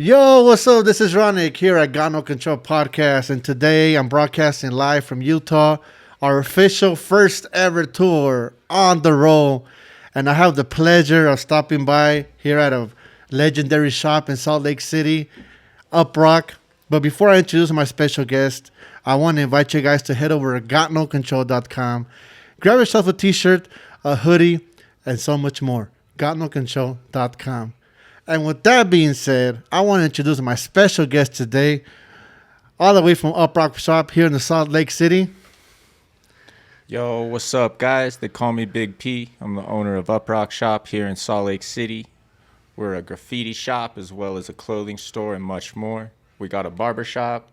Yo, what's up? This is RONEK here at Got No Control Podcast, and today I'm broadcasting live from Utah, our official first ever tour on the road. And I have the pleasure of stopping by here at a legendary shop in Salt Lake City, Uprok. But before I introduce my special guest, I want to invite you guys to head over to gotnocontrol.com. Grab yourself a t-shirt, a hoodie, and so much more. Gotnocontrol.com. And with that being said, I want to introduce my special guest today, all the way from Uprok Shop here in the Salt Lake City. Yo, what's up, guys? They call me Big P. I'm the owner of Uprok Shop here in Salt Lake City. We're a graffiti shop as well as a clothing store and much more. We got a barber shop.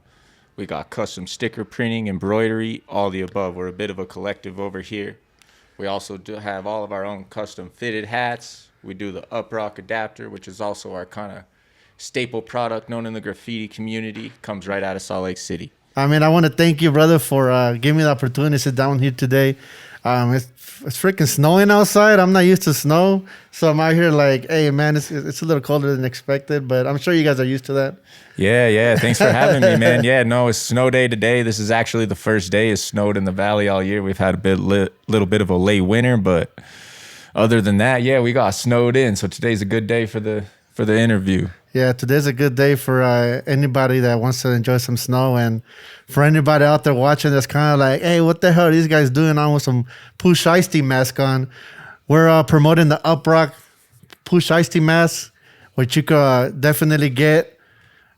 We got custom sticker printing, embroidery, all the above. We're a bit of a collective over here. We also do have all of our own custom fitted hats. We do the Uprok adapter, which is also our kind of staple product known in the graffiti community. Comes right out of Salt Lake City. I mean, I want to thank you, brother, for giving me the opportunity to sit down here today. It's freaking snowing outside. I'm not used to snow, so I'm out here like, hey, man, it's a little colder than expected, but I'm sure you guys are used to that. Yeah. Thanks for having me, man. Yeah, no, it's snow day today. This is actually the first day it's snowed in the valley all year. We've had little bit of a late winter, but other than that, yeah, we got snowed in. So today's a good day for the interview. Yeah, today's a good day for anybody that wants to enjoy some snow, and for anybody out there watching that's kind of like, hey, what the hell are these guys doing on with some Push Ice Tea mask on? We're promoting the Uprok Push Ice Tea mask, which you could definitely get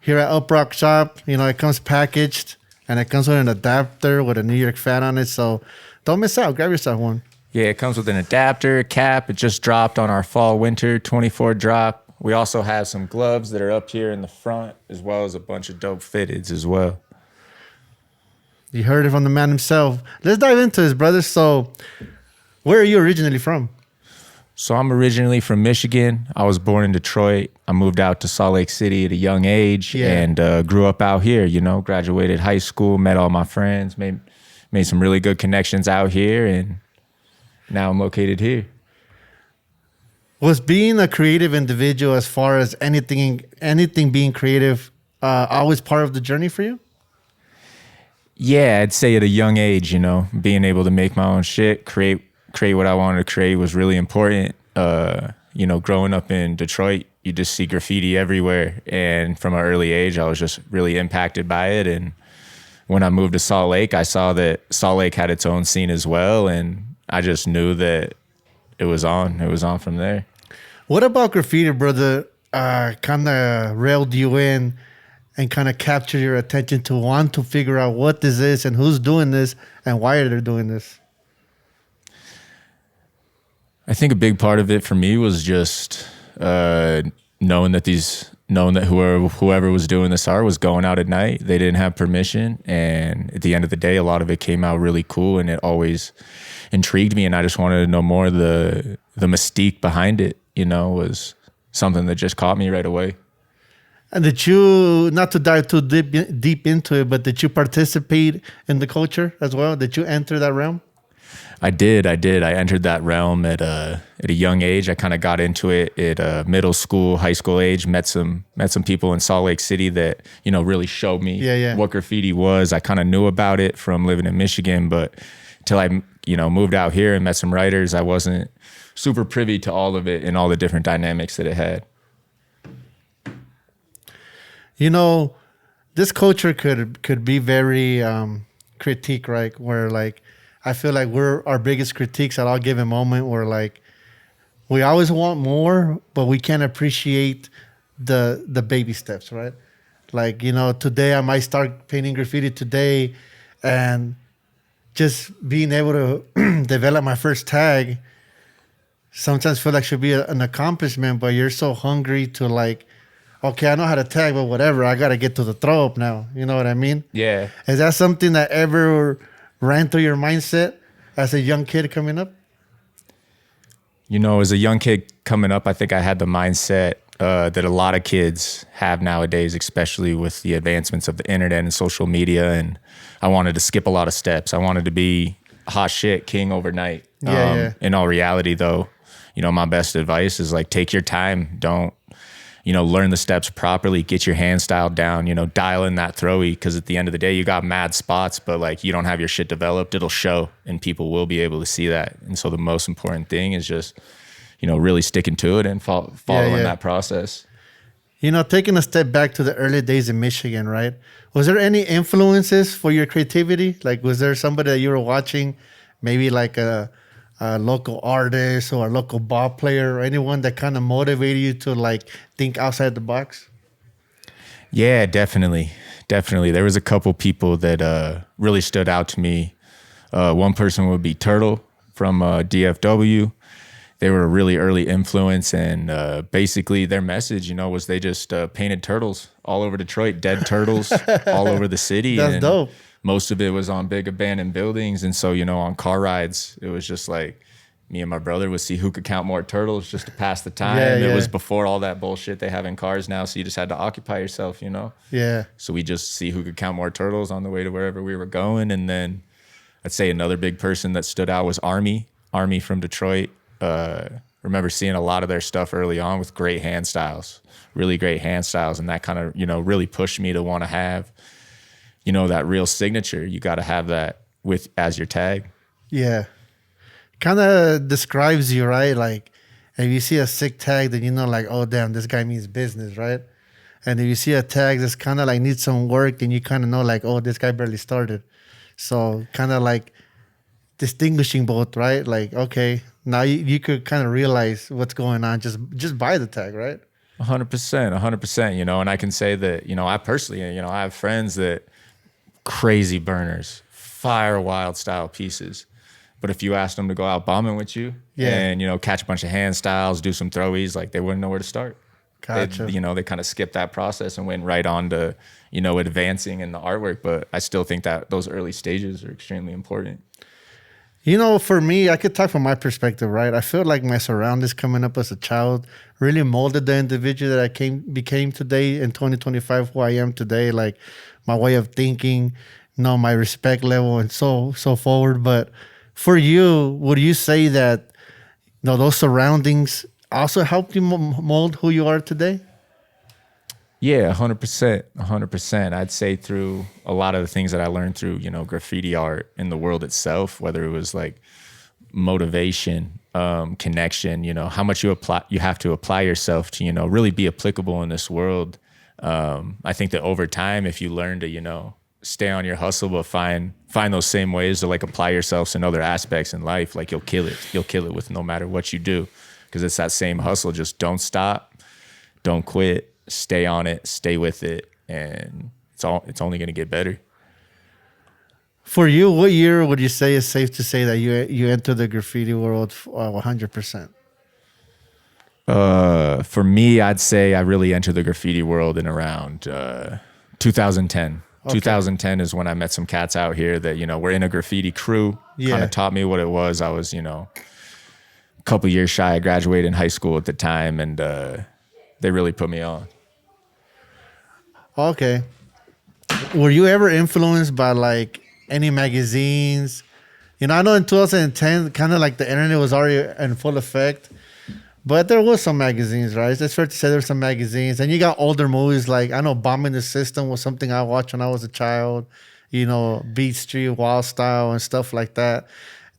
here at Uprok Shop. You know, it comes packaged, and it comes with an adapter with a New York flag on it, so don't miss out. Grab yourself one. Yeah, it comes with an adapter, cap. It just dropped on our fall-winter 24 drop. We also have some gloves that are up here in the front, as well as a bunch of dope fitteds as well. You heard it from the man himself. Let's dive into this, brother. So, where are you originally from? So I'm originally from Michigan. I was born in Detroit. I moved out to Salt Lake City at a young age and grew up out here, you know, graduated high school, met all my friends, made some really good connections out here, and now I'm located here. Was being a creative individual, as far as anything being creative, always part of the journey for you? Yeah, I'd say at a young age, you know, being able to make my own shit, create what I wanted to create was really important. You know, growing up in Detroit, you just see graffiti everywhere. And from an early age, I was just really impacted by it. And when I moved to Salt Lake, I saw that Salt Lake had its own scene as well. And I just knew that it was on from there. What about graffiti, brother, kind of railed you in and kind of captured your attention to want to figure out what this is and who's doing this and why they're doing this? I think a big part of it for me was just knowing that whoever was doing this art was going out at night. They didn't have permission, and at the end of the day, a lot of it came out really cool, and it always intrigued me, and I just wanted to know more. The mystique behind it, you know, was something that just caught me right away. And did you, not to dive too deep into it, but did you participate in the culture as well? Did you enter that realm? I did. I entered that realm at a young age. I kind of got into it at middle school, high school age. Met some people in Salt Lake City that, you know, really showed me what graffiti was. I kind of knew about it from living in Michigan, but until I, you know, moved out here and met some writers, I wasn't super privy to all of it and all the different dynamics that it had. You know, this culture could be very critique, right? Where like, I feel like we're our biggest critiques at all given moment. Where like, we always want more, but we can't appreciate the baby steps, right? Like, you know, today I might start painting graffiti today, and just being able to develop my first tag sometimes feel like should be an accomplishment, but you're so hungry to like, okay, I know how to tag, but whatever, I got to get to the throw up now. You know what I mean? Yeah. Is that something that ever ran through your mindset as a young kid coming up? You know, as a young kid coming up, I think I had the mindset that a lot of kids have nowadays, especially with the advancements of the internet and social media. And I wanted to skip a lot of steps. I wanted to be hot shit king overnight. In all reality, though, you know, my best advice is like, take your time. Don't learn the steps properly, get your hand style down, dial in that throwy. Because at the end of the day, you got mad spots, but like you don't have your shit developed, it'll show and people will be able to see that. And so the most important thing is just, really sticking to it and following that process. Taking a step back to the early days in Michigan, right? Was there any influences for your creativity? Like, was there somebody that you were watching, maybe like a local artist or a local ball player or anyone that kind of motivated you to like think outside the box? Yeah, definitely. There was a couple people that really stood out to me. One person would be Turtle from DFW. They were a really early influence, and basically their message, was they just painted turtles all over Detroit, dead turtles all over the city. That's and dope. Most of it was on big abandoned buildings. And so, on car rides, it was just like me and my brother would see who could count more turtles just to pass the time. It was before all that bullshit they have in cars now. So you just had to occupy yourself, Yeah. So we just see who could count more turtles on the way to wherever we were going. And then I'd say another big person that stood out was Army from Detroit. Remember seeing a lot of their stuff early on with great hand styles, really great hand styles. And that kind of, really pushed me to want to have, that real signature. You got to have that as your tag. Yeah. Kind of describes you, right? Like, if you see a sick tag, then like, oh, damn, this guy means business, right? And if you see a tag that's kind of like needs some work, then you kind of know like, oh, this guy barely started. So kind of like distinguishing both, right? Like, okay, now you could kind of realize what's going on just by the tag, right? 100%, and I can say that, I personally, I have friends that crazy burners, fire wild style pieces. But if you asked them to go out bombing with you and, catch a bunch of hand styles, do some throwies, like they wouldn't know where to start. Gotcha. They kind of skipped that process and went right on to, advancing in the artwork. But I still think that those early stages are extremely important. For me, I could talk from my perspective, right? I feel like my surroundings coming up as a child really molded the individual that I became today in 2025, who I am today, like my way of thinking, my respect level and so forward. But for you, would you say that those surroundings also helped you mold who you are today? Yeah, 100%. I'd say through a lot of the things that I learned through, graffiti art in the world itself, whether it was like motivation, connection, how much you have to apply yourself to, really be applicable in this world. I think that over time, if you learn to, stay on your hustle, but find those same ways to like apply yourselves in other aspects in life, like you'll kill it. You'll kill it with no matter what you do, because it's that same hustle. Just don't stop, don't quit. Stay on it, stay with it, and it's only going to get better. For you, what year would you say is safe to say that you entered the graffiti world 100%? For me, I'd say I really entered the graffiti world in around 2010. Okay. 2010 is when I met some cats out here that, were in a graffiti crew. Kind of taught me what it was. I was, a couple years shy. I graduated in high school at the time, and they really put me on. Okay. Were you ever influenced by like any magazines? I know in 2010, kind of like the internet was already in full effect, but there was some magazines, right? It's fair to say there were some magazines. And you got older movies like, I know Bombing the System was something I watched when I was a child, Beat Street, Wild Style and stuff like that.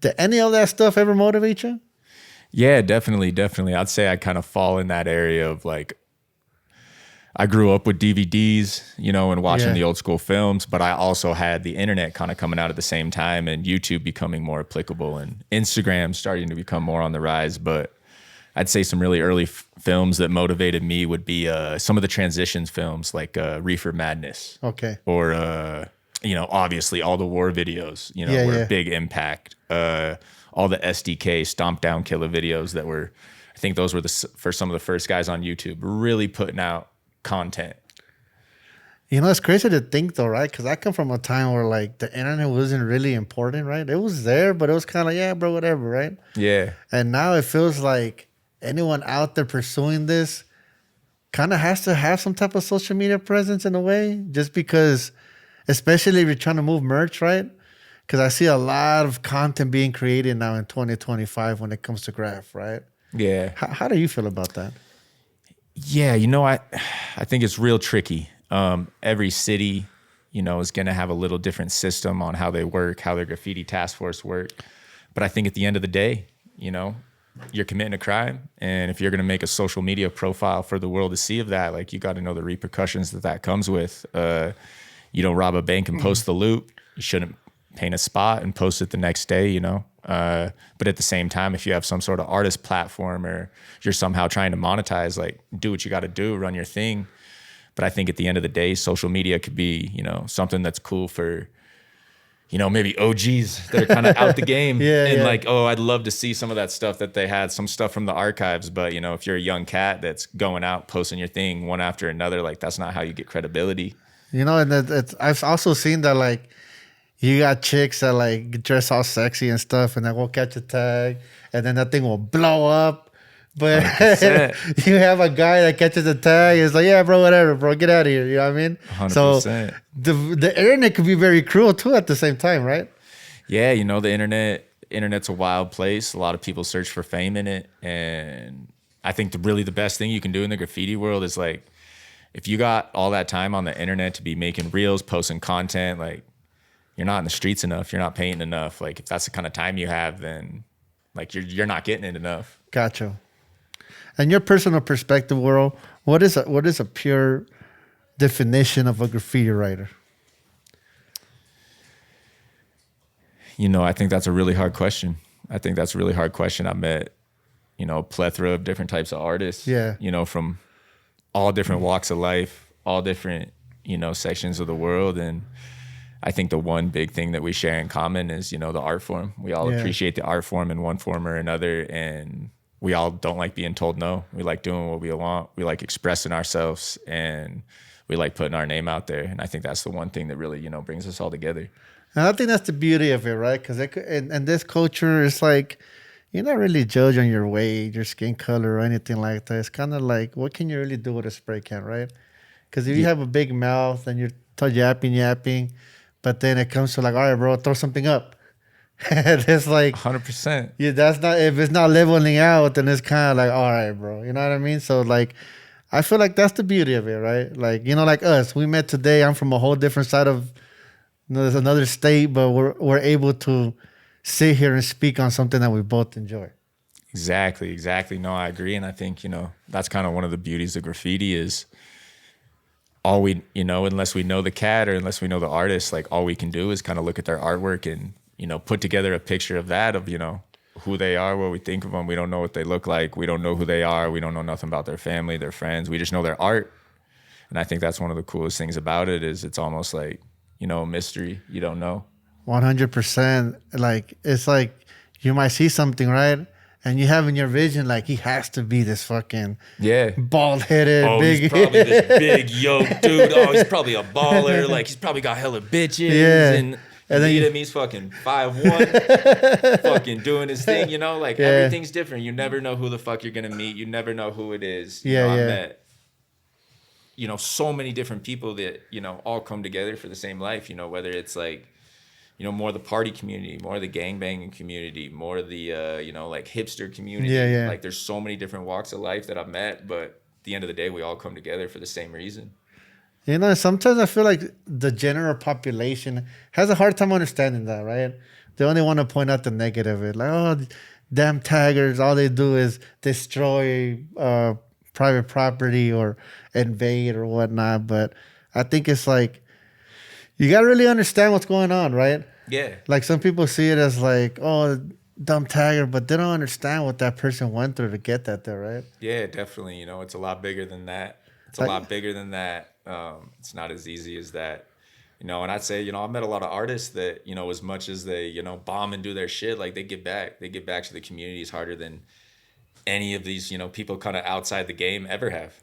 Did any of that stuff ever motivate you? Yeah, definitely. I'd say I kind of fall in that area of like, I grew up with DVDs, and watching the old school films, but I also had the internet kind of coming out at the same time and YouTube becoming more applicable and Instagram starting to become more on the rise. But I'd say some really early films that motivated me would be some of the transitions films like Reefer Madness. Okay. Or, obviously all the war videos, were a big impact. All the SDK Stomp Down Killer videos that were, I think those were for some of the first guys on YouTube really putting out content. It's crazy to think though, right? Because I come from a time where like the internet wasn't really important, right? It was there, but it was kind of like, yeah, bro, whatever, right? Yeah. And now it feels like anyone out there pursuing this kind of has to have some type of social media presence in a way, just because, especially if you're trying to move merch, right? Because I see a lot of content being created now in 2025 when it comes to graph, right? Yeah. How do you feel about that? Yeah, I think it's real tricky. Every city, is going to have a little different system on how they work, how their graffiti task force work. But I think at the end of the day, you're committing a crime, and if you're going to make a social media profile for the world to see of that, like, you got to know the repercussions that comes with. You don't rob a bank and post the loot. You shouldn't paint a spot and post it the next day. But at the same time, if you have some sort of artist platform or you're somehow trying to monetize, like, do what you got to do, run your thing. But I think at the end of the day, social media could be, something that's cool for, maybe OGs that are kind of out the game. Like, oh, I'd love to see some of that stuff that they had, some stuff from the archives. But, if you're a young cat that's going out, posting your thing one after another, like, that's not how you get credibility. And I've also seen that, like, you got chicks that, like, dress all sexy and stuff, and then we'll catch a tag, and then that thing will blow up. But you have a guy that catches the tag, is like, yeah, bro, whatever, bro, get out of here. You know what I mean? 100%. So the internet could be very cruel too at the same time, right? Yeah, the internet's a wild place. A lot of people search for fame in it, and I think the best thing you can do in the graffiti world is, like, if you got all that time on the internet to be making reels, posting content, like, you're not in the streets enough, you're not painting enough. Like, if that's the kind of time you have, then, like, you're not getting it enough. Gotcha. And your personal perspective, world, what is a pure definition of a graffiti writer? I think that's a really hard question. I've met, a plethora of different types of artists. Yeah. From all different walks of life, all different, sections of the world. And I think the one big thing that we share in common is, the art form. We all appreciate the art form in one form or another. And we all don't like being told no. We like doing what we want. We like expressing ourselves, and we like putting our name out there. And I think that's the one thing that really, brings us all together. And I think that's the beauty of it, right? Because in this culture, it's like, you're not really judged on your weight, your skin color, or anything like that. It's kind of like, what can you really do with a spray can, right? Because if you have a big mouth and you're yapping, but then it comes to, like, all right, bro, throw something up. It's like 100%. Yeah, that's not, if it's not leveling out, then it's kind of like, all right, bro. You know what I mean? So, like, I feel like that's the beauty of it, right? Like, like us, we met today. I'm from a whole different side of, there's another state, but we're able to sit here and speak on something that we both enjoy. Exactly. No, I agree. And I think, that's kind of one of the beauties of graffiti is all we, unless we know the cat or unless we know the artist, like, all we can do is kind of look at their artwork and, put together a picture of that, of, who they are, what we think of them. We don't know what they look like. We don't know who they are. We don't know nothing about their family, their friends. We just know their art. And I think that's one of the coolest things about it is it's almost like, a mystery. You don't know. 100%. Like, it's like you might see something, right? And you have in your vision, like, he has to be this fucking bald-headed, big. He's probably this big yoked dude. Oh, he's probably a baller. Like, he's probably got hella bitches. Yeah. And then he's fucking 5'1", fucking doing his thing, Like, everything's different. You never know who the fuck you're gonna meet. You never know who it is. I met, so many different people that, all come together for the same life. Whether it's like, more the party community, more the gangbanging community, more the like hipster community. Yeah. Like, there's so many different walks of life that I've met, but at the end of the day, we all come together for the same reason. Sometimes I feel like the general population has a hard time understanding that, right? They only want to point out the negative. It like, oh, damn taggers, all they do is destroy private property or invade or whatnot. But I think it's like, you got to really understand what's going on, right? Yeah. Like, some people see it as like, oh, dumb tagger, but they don't understand what that person went through to get that there, right? Yeah, definitely. It's a lot bigger than that. It's not as easy as that. And I'd say, I've met a lot of artists that, as much as they, bomb and do their shit, like, they give back to the communities harder than any of these, people kind of outside the game ever have.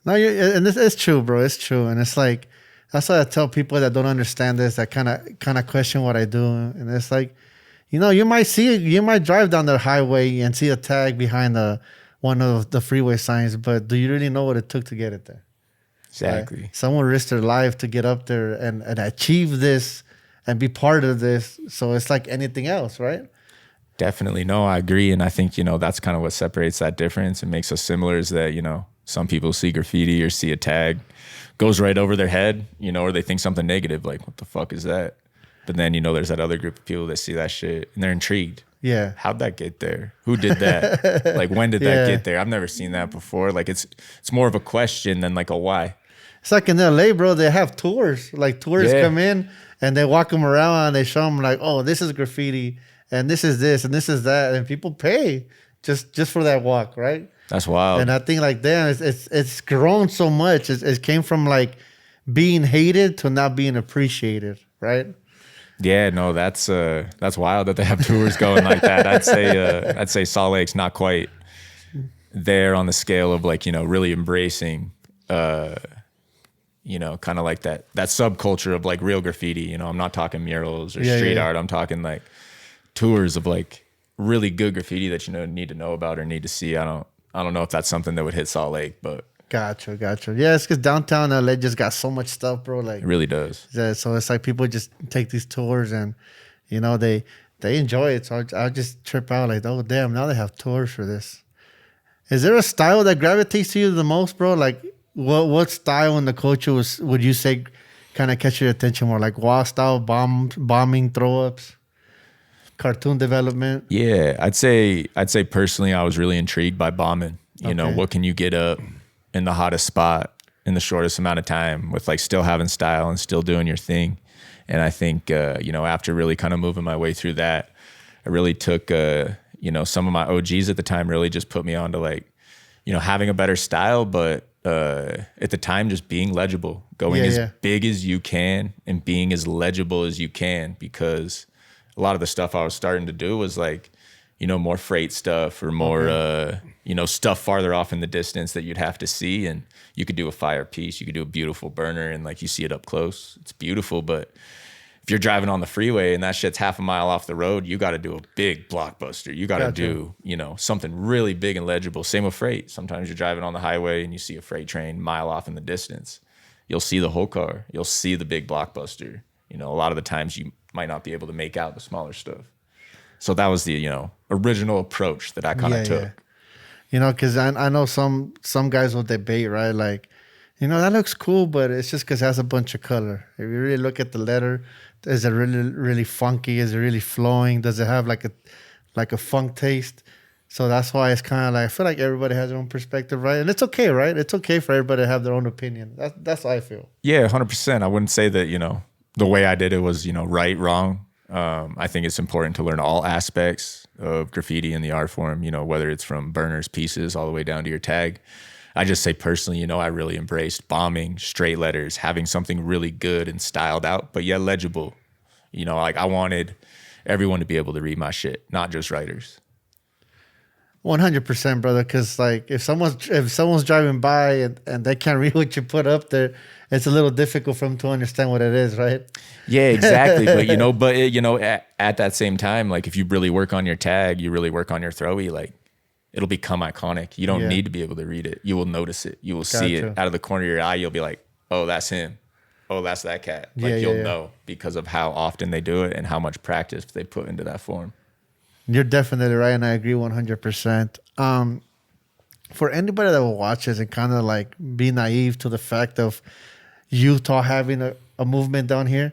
No, and this is true, bro. It's true. And it's like, that's why I tell people that don't understand this, that kind of question what I do. And it's like, you might drive down the highway and see a tag behind one of the freeway signs, but do you really know what it took to get it there? Exactly. Right? Someone risked their life to get up there and achieve this and be part of this. So it's like anything else, right? Definitely. No, I agree. And I think, that's kind of what separates that difference and makes us similar is that, Some people see graffiti or see a tag, goes right over their head, you know, or they think something negative, like, what the fuck is that? But then, you know, there's that other group of people that see that shit and they're intrigued. Yeah. How'd that get there? Who did that? Like, when did that get there? I've never seen that before. Like, it's more of a question than like a why. It's like in LA, bro, they have tours. Like tourists come in and they walk them around and they show them like, oh, this is graffiti and this is this and this is that. And people pay just for that walk, right? That's wild. And I think like, damn, it's grown so much. It came from like being hated to not being appreciated, right? Yeah, no, that's wild that they have tours going like that. I'd say Salt Lake's not quite there on the scale of like, you know, really embracing, you know, kind of like that subculture of like real graffiti. You know, I'm not talking murals or street art. I'm talking like tours of like really good graffiti that, you know, need to know about or need to see. I don't know if that's something that would hit Salt Lake, but Gotcha. Yeah, it's because downtown LA just got so much stuff, bro. Like it really does. Yeah, so it's like people just take these tours and, you know, they enjoy it. So I just trip out like, oh damn, now they have tours for this. Is there a style that gravitates to you the most, bro? Like what style in the culture would you say kind of catch your attention more? Like wall style, bombing, throw ups, cartoon development? Yeah, I'd say personally I was really intrigued by bombing. You know, what can you get up in the hottest spot in the shortest amount of time with like still having style and still doing your thing. And I think, you know, after really kind of moving my way through that, I really took, you know, some of my OGs at the time really just put me on to like, you know, having a better style, but at the time just being legible, going as big as you can and being as legible as you can, because a lot of the stuff I was starting to do was like, you know, more freight stuff or more, you know, stuff farther off in the distance that you'd have to see. And you could do a fire piece, you could do a beautiful burner and like you see it up close. It's beautiful. But if you're driving on the freeway and that shit's half a mile off the road, you got to do a big blockbuster. You got to do, you know, something really big and legible. Same with freight. Sometimes you're driving on the highway and you see a freight train mile off in the distance. You'll see the whole car. You'll see the big blockbuster. You know, a lot of the times you might not be able to make out the smaller stuff. So that was the, you know, original approach that I kind of took. Yeah. You know, because I know some guys will debate, right? Like, you know, that looks cool, but it's just because it has a bunch of color. If you really look at the letter, is it really, really funky? Is it really flowing? Does it have like a funk taste? So that's why it's kind of like, I feel like everybody has their own perspective, right? And it's okay, right? It's okay for everybody to have their own opinion. That's how I feel. Yeah, 100%. I wouldn't say that, you know, the way I did it was, you know, right, wrong. I think it's important to learn all aspects of graffiti in the art form, you know, whether it's from burners, pieces, all the way down to your tag. I just say personally, you know, I really embraced bombing, straight letters, having something really good and styled out, but yet legible. You know, like I wanted everyone to be able to read my shit, not just writers. 100%, brother. Because like if someone's driving by and they can't read what you put up there, it's a little difficult for them to understand what it is, right? Yeah, exactly. But you know, at that same time, like if you really work on your tag, you really work on your throwy, like it'll become iconic. You don't need to be able to read it. You will notice it. You will see it out of the corner of your eye. You'll be like, oh, that's him. Oh, that's that cat. Like you'll know because of how often they do it and how much practice they put into that form. You're definitely right, and I agree 100%. For anybody that will watch this and kind of like be naive to the fact of Utah having a movement down here,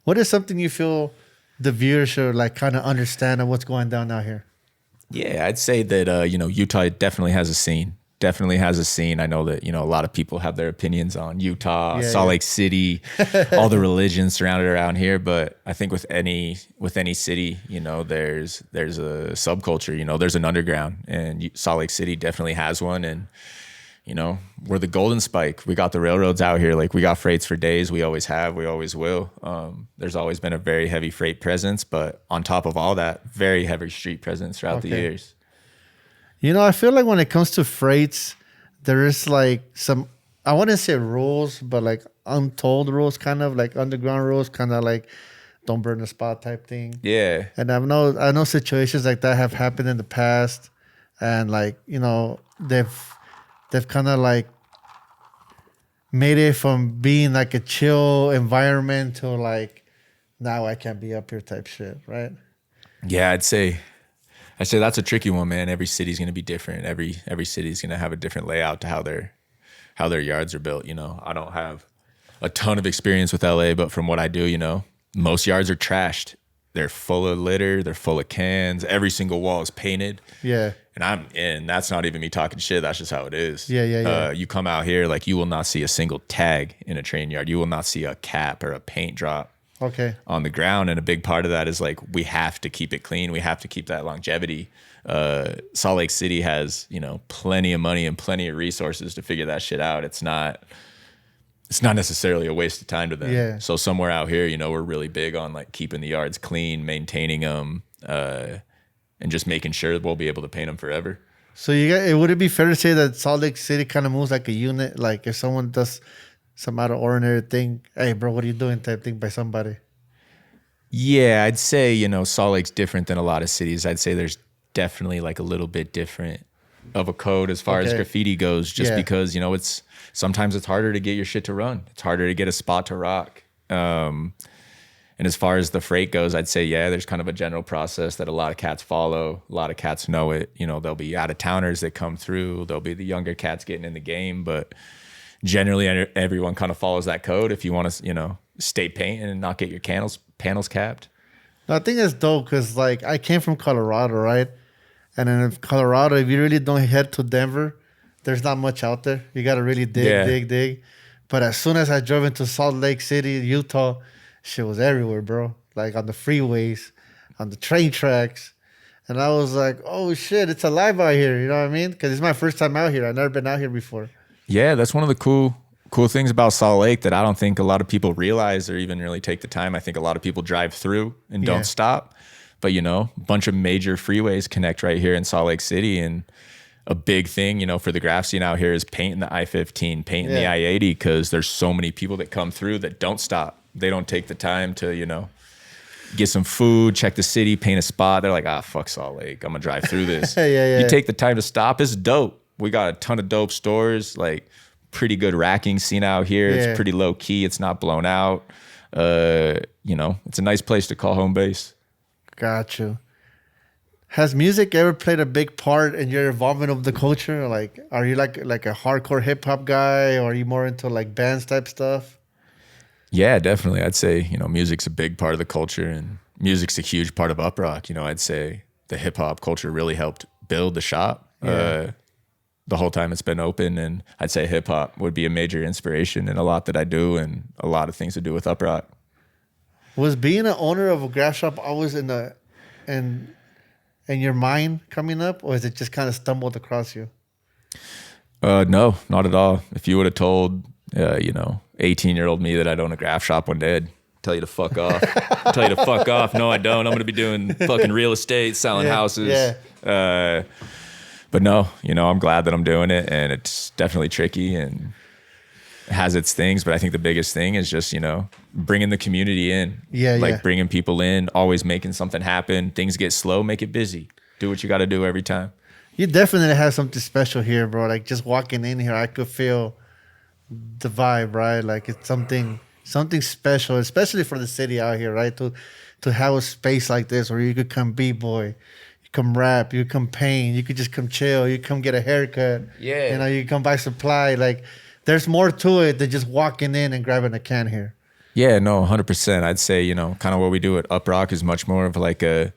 what is something you feel the viewers should like kind of understand of what's going down out here? Yeah, I'd say that, you know, Utah definitely has a scene. I know that, you know, a lot of people have their opinions on Utah, Salt Lake City, all the religions surrounded around here. But I think with any city, you know, there's a subculture, you know, there's an underground, and Salt Lake City definitely has one. And, you know, we're the golden spike. We got the railroads out here. Like we got freights for days. We always have, we always will. There's always been a very heavy freight presence, but on top of all that, very heavy street presence throughout the years. You know, I feel like when it comes to freights, there is like some, I wouldn't say rules, but like untold rules, kind of like underground rules, kind of like don't burn the spot type thing. Yeah. And I know situations like that have happened in the past, and like, you know, they've kind of like made it from being like a chill environment to like, now I can't be up here type shit, right? Yeah, I say that's a tricky one, man. Every city's going to be different. Every city's going to have a different layout to how their yards are built. You know, I don't have a ton of experience with LA, but from what I do, you know, most yards are trashed. They're full of litter. They're full of cans. Every single wall is painted. Yeah. And that's not even me talking shit. That's just how it is. Yeah. You come out here, like you will not see a single tag in a train yard. You will not see a cap or a paint drop. Okay. On the ground. And a big part of that is like we have to keep it clean. We have to keep that longevity. Salt Lake City has, you know, plenty of money and plenty of resources to figure that shit out. It's not necessarily a waste of time to them. Yeah. So somewhere out here, you know, we're really big on like keeping the yards clean, maintaining them, and just making sure that we'll be able to paint them forever. So would it be fair to say that Salt Lake City kind of moves like a unit? Like if someone does some out of ordinary thing, hey bro, what are you doing type thing by somebody? Yeah, I'd say, you know, Salt Lake's different than a lot of cities. I'd say there's definitely like a little bit different of a code as far as graffiti goes, just because, you know, sometimes it's harder to get your shit to run. It's harder to get a spot to rock. And as far as the freight goes, I'd say, yeah, there's kind of a general process that a lot of cats follow. A lot of cats know it. You know, there'll be out-of-towners that come through. There'll be the younger cats getting in the game, but generally everyone kind of follows that code if you want to, you know, stay painting and not get your panels capped. I think it's dope because like I came from Colorado, right? And in Colorado, if you really don't head to Denver, there's not much out there. You got to really dig. But as soon as I drove into Salt Lake City, Utah, shit was everywhere, bro. Like on the freeways, on the train tracks. And I was like, oh shit, it's alive out here. You know what I mean? Because it's my first time out here. I've never been out here before. Yeah, that's one of the cool things about Salt Lake that I don't think a lot of people realize or even really take the time. I think a lot of people drive through and don't stop. But, you know, a bunch of major freeways connect right here in Salt Lake City. And a big thing, you know, for the graph scene out here is painting the I-15, painting the I-80, because there's so many people that come through that don't stop. They don't take the time to, you know, get some food, check the city, paint a spot. They're like, fuck Salt Lake. I'm going to drive through this. You take the time to stop. It's dope. We got a ton of dope stores, like pretty good racking scene out here. It's pretty low key. It's not blown out. You know, it's a nice place to call home base. Got you. Has music ever played a big part in your involvement of the culture? Like, are you like a hardcore hip hop guy, or are you more into like bands type stuff? Yeah, definitely. I'd say, you know, music's a big part of the culture, and music's a huge part of Uprok. You know, I'd say the hip hop culture really helped build the shop. The whole time it's been open, and I'd say hip hop would be a major inspiration in a lot that I do and a lot of things to do with Uprok. Was being an owner of a graph shop always in your mind coming up, or is it just kind of stumbled across you? No, not at all. If you would have told, you know, 18-year-old me that I'd own a graph shop one day, I'd tell you to fuck off. Tell you to fuck off. No, I don't. I'm going to be doing fucking real estate, selling houses. But no, you know, I'm glad that I'm doing it, and it's definitely tricky and it has its things. But I think the biggest thing is just, you know, bringing the community in. Bringing people in, always making something happen. Things get slow, make it busy. Do what you got to do every time. You definitely have something special here, bro. Like just walking in here, I could feel the vibe, right? Like it's something special, especially for the city out here, right? To have a space like this where you could come b-boy, you come rap, you come paint, you could just come chill, you come get a haircut. Yeah. You know, you come buy supply. Like there's more to it than just walking in and grabbing a can here. Yeah, no, 100%. I'd say, you know, kind of what we do at Uprok is much more of like a,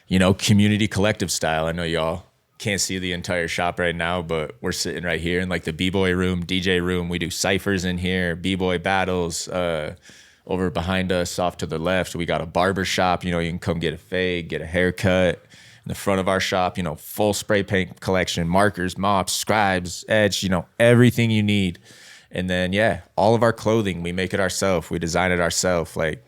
you know, community collective style. I know y'all can't see the entire shop right now, but we're sitting right here in like the b-boy room, DJ room. We do ciphers in here, b-boy battles. Over behind us, off to the left, we got a barber shop. You know, you can come get a fade, get a haircut. In the front of our shop, you know, full spray paint collection, markers, mops, scribes, edge, you know, everything you need. And then, yeah, all of our clothing, we make it ourselves. We design it ourselves. Like,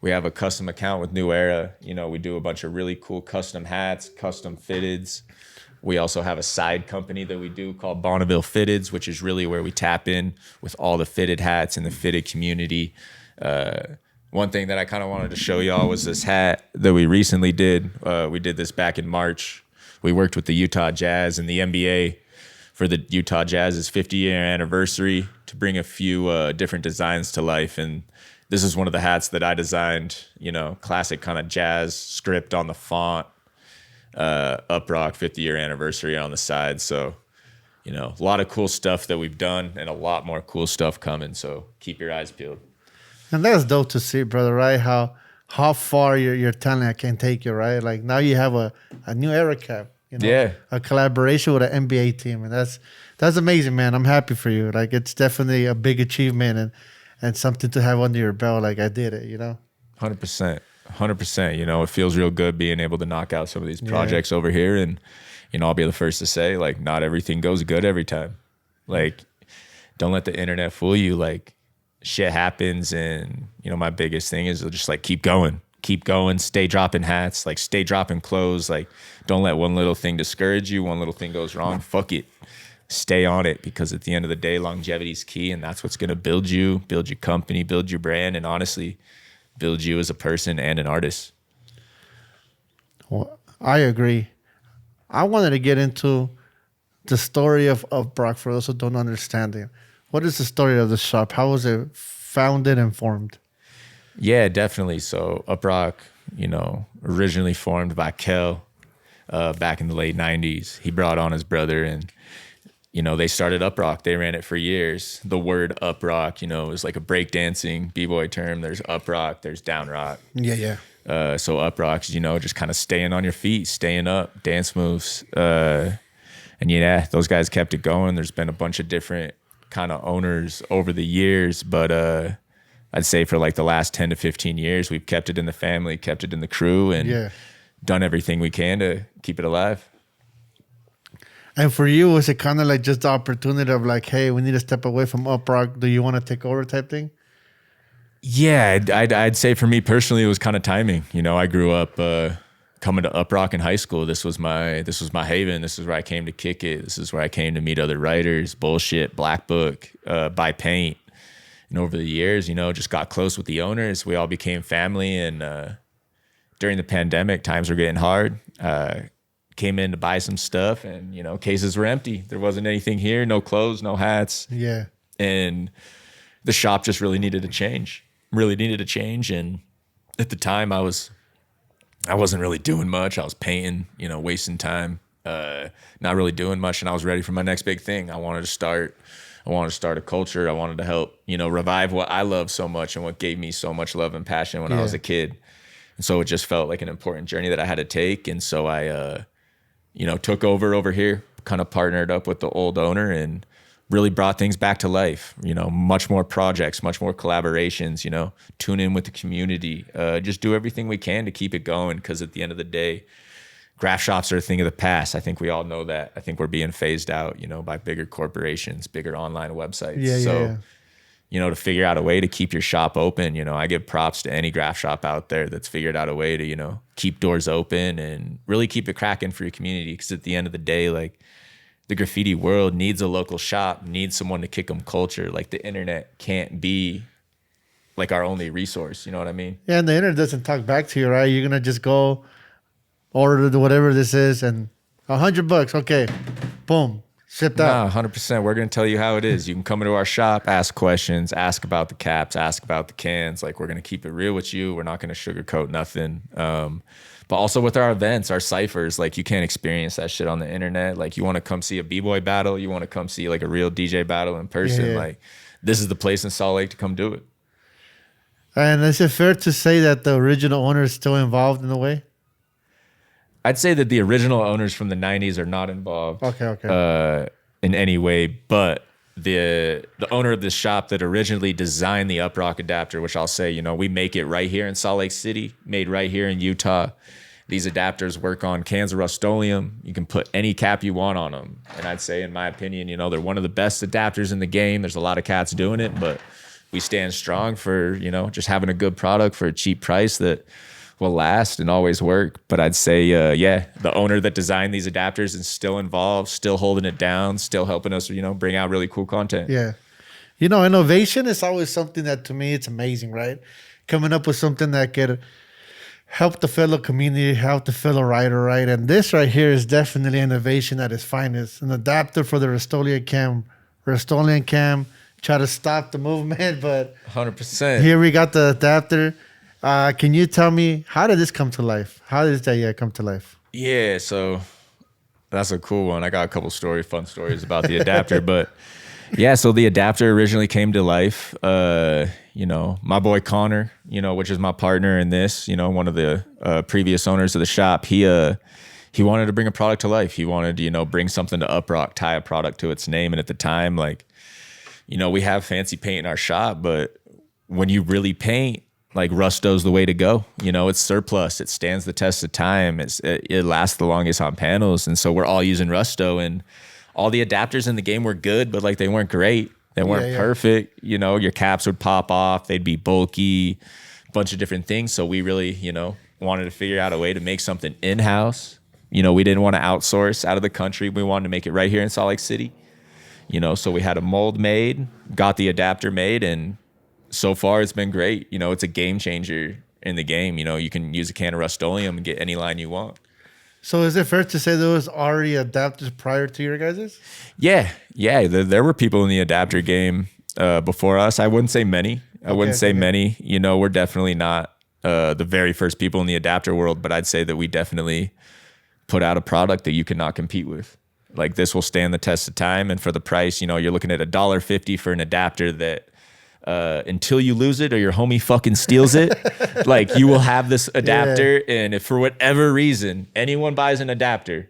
we have a custom account with New Era. You know, we do a bunch of really cool custom hats, custom fitteds. We also have a side company that we do called Bonneville Fitteds, which is really where we tap in with all the fitted hats and the fitted community. One thing that I kind of wanted to show y'all was this hat that we recently did. We did this back in March. We worked with the Utah Jazz and the NBA for the Utah Jazz's 50-year anniversary to bring a few different designs to life. And this is one of the hats that I designed, you know, classic kind of jazz script on the font. Uprok 50-year anniversary on the side. So, you know, a lot of cool stuff that we've done and a lot more cool stuff coming. So keep your eyes peeled. And that's dope to see, brother, right? How far your talent can take you, right? Like now you have a new era cap, you know, Yeah. a collaboration with an NBA team. And that's amazing, man. I'm happy for you. Like it's definitely a big achievement and something to have under your belt. Like I did it, you know? 100%. 100%. You know, it feels real good being able to knock out some of these projects over here. And, you know, I'll be the first to say, like, not everything goes good every time. Like, don't let the internet fool you. Like, shit happens. And, you know, my biggest thing is just like keep going, stay dropping hats, like stay dropping clothes. Like, don't let one little thing discourage you. One little thing goes wrong. Fuck it. Stay on it, because at the end of the day, longevity is key. And that's what's going to build your company, build your brand, and honestly, build you as a person and an artist. Well, I agree. I wanted to get into the story of Uprok for those who don't understand it. What is the story of the shop? How was it founded and formed? Yeah, definitely. So Uprok, you know, originally formed by Kel back in the late 90s. He brought on his brother and, you know, they started Uprok. They ran it for years. The word Uprok, you know, is like a breakdancing B-boy term. There's Uprock, there's down rock. Yeah. So Uprok's, you know, just kind of staying on your feet, staying up, dance moves. And yeah, those guys kept it going. There's been a bunch of different kind of owners over the years, but I'd say for like the last 10 to 15 years, we've kept it in the family, kept it in the crew, and done everything we can to keep it alive. And for you, was it kind of like just the opportunity of like, hey, we need to step away from Uprok. Do you want to take over type thing? Yeah, I'd say for me personally, it was kind of timing. You know, I grew up coming to Uprok in high school. This was my haven. This is where I came to kick it. This is where I came to meet other writers, bullshit, Black Book, buy paint. And over the years, you know, just got close with the owners. We all became family. And during the pandemic, times were getting hard. Came in to buy some stuff, and, you know, cases were empty. There wasn't anything here, no clothes, no hats. Yeah. And the shop just really needed to change. And at the time I wasn't really doing much. I was painting, you know, wasting time, not really doing much. And I was ready for my next big thing. I wanted to start a culture. I wanted to help, you know, revive what I love so much and what gave me so much love and passion when I was a kid. And so it just felt like an important journey that I had to take. And so I, you know, took over here, kind of partnered up with the old owner and really brought things back to life. You know, much more projects, much more collaborations, you know, tune in with the community, just do everything we can to keep it going. Because at the end of the day, graph shops are a thing of the past. I think we all know that. I think we're being phased out, you know, by bigger corporations, bigger online websites. Yeah. You know, to figure out a way to keep your shop open, you know, I give props to any graph shop out there that's figured out a way to, you know, keep doors open and really keep it cracking for your community. Because at the end of the day, like, the graffiti world needs a local shop, needs someone to kick them culture. Like, the internet can't be like our only resource. You know what I mean? Yeah, and the internet doesn't talk back to you, right? You're going to just go order whatever this is and $100. Okay. Boom. Shipped out. 100%. We're going to tell you how it is. You can come into our shop, ask questions, ask about the caps, ask about the cans. Like, we're going to keep it real with you. We're not going to sugarcoat nothing. But also with our events, our ciphers, like, you can't experience that shit on the internet. Like, you want to come see a B-boy battle, you want to come see like a real DJ battle in person. Like, this is the place in Salt Lake to come do it. And is it fair to say that the original owner is still involved in a way? I'd say that the original owners from the 90s are not involved okay. In any way, but the owner of this shop that originally designed the Uprok adapter, which I'll say, you know, we make it right here in Salt Lake City, made right here in Utah. These adapters work on cans of Rust-Oleum. You can put any cap you want on them. And I'd say, in my opinion, you know, they're one of the best adapters in the game. There's a lot of cats doing it, but we stand strong for, you know, just having a good product for a cheap price that will last and always work. But I'd say, the owner that designed these adapters is still involved, still holding it down, still helping us, you know, bring out really cool content. Yeah. You know, innovation is always something that, to me, it's amazing, right? Coming up with something that could help the fellow community, help the fellow writer, right? And this right here is definitely innovation at its finest. An adapter for the Rust-Oleum cam. Try to stop the movement, but 100%. Here we got the adapter. Can you tell me, how did this come to life? How did that come to life? Yeah, so that's a cool one. I got a couple fun stories about the adapter, but yeah, so the adapter originally came to life. My boy Connor, which is my partner in this, one of the previous owners of the shop. He wanted to bring a product to life. He wanted to, bring something to Uprok, tie a product to its name. And at the time, we have fancy paint in our shop, but when you really paint, like rusto's the way to go. It's surplus. It stands the test of time. It lasts the longest on panels. And so we're all using rusto, and all the adapters in the game were good, but they weren't great. They weren't perfect. Your caps would pop off. They'd be bulky, a bunch of different things. So we really, wanted to figure out a way to make something in-house. We didn't want to outsource out of the country. We wanted to make it right here in Salt Lake City. So we had a mold made, got the adapter made, and so far it's been great. It's a game changer in the game. You can use a can of Rust-Oleum and get any line you want. So is it fair to say there was already adapters prior to your guys's? Yeah. There were people in the adapter game before us. I wouldn't say many. Many. We're definitely not the very first people in the adapter world, but I'd say that we definitely put out a product that you cannot compete with. This will stand the test of time, and for the price, you're looking at $1.50 for an adapter that until you lose it or your homie fucking steals it, you will have this adapter. Yeah. And if for whatever reason anyone buys an adapter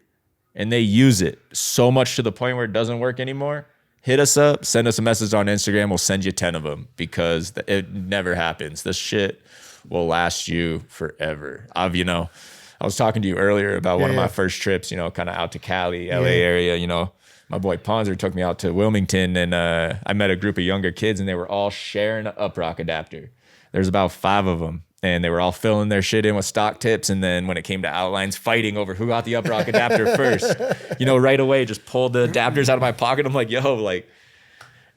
and they use it so much to the point where it doesn't work anymore, hit us up, send us a message on Instagram. We'll send you 10 of them, because it never happens. This shit will last you forever. I was talking to you earlier about one of my first trips, kind of out to Cali, LA area. My boy Ponzer took me out to Wilmington, and I met a group of younger kids, and they were all sharing an Uprok adapter. There's about 5 of them, and they were all filling their shit in with stock tips. And then when it came to outlines, fighting over who got the Uprok adapter first, right away, just pulled the adapters out of my pocket. I'm like, yo,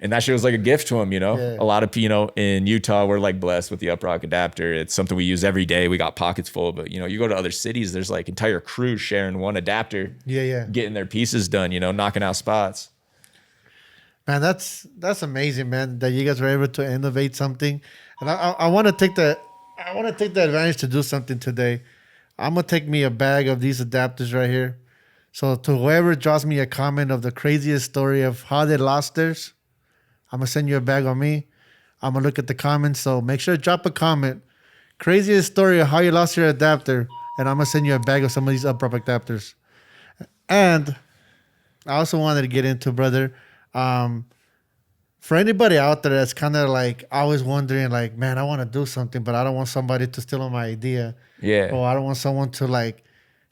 and that shit was like a gift to him, A lot of, in Utah, we're blessed with the Uprok adapter. It's something we use every day. We got pockets full, but you go to other cities, there's entire crews sharing one adapter. Getting their pieces done, knocking out spots. Man, that's amazing, man, that you guys were able to innovate something. And I want to take the advantage to do something today. I'm going to take me a bag of these adapters right here. So to whoever draws me a comment of the craziest story of how they lost theirs, I'm going to send you a bag on me. I'm going to look at the comments. So make sure to drop a comment. Craziest story of how you lost your adapter. And I'm going to send you a bag of some of these Uprok adapters. And I also wanted to get into, brother, for anybody out there that's kind of always wondering, man, I want to do something, but I don't want somebody to steal my idea. Yeah. Or I don't want someone to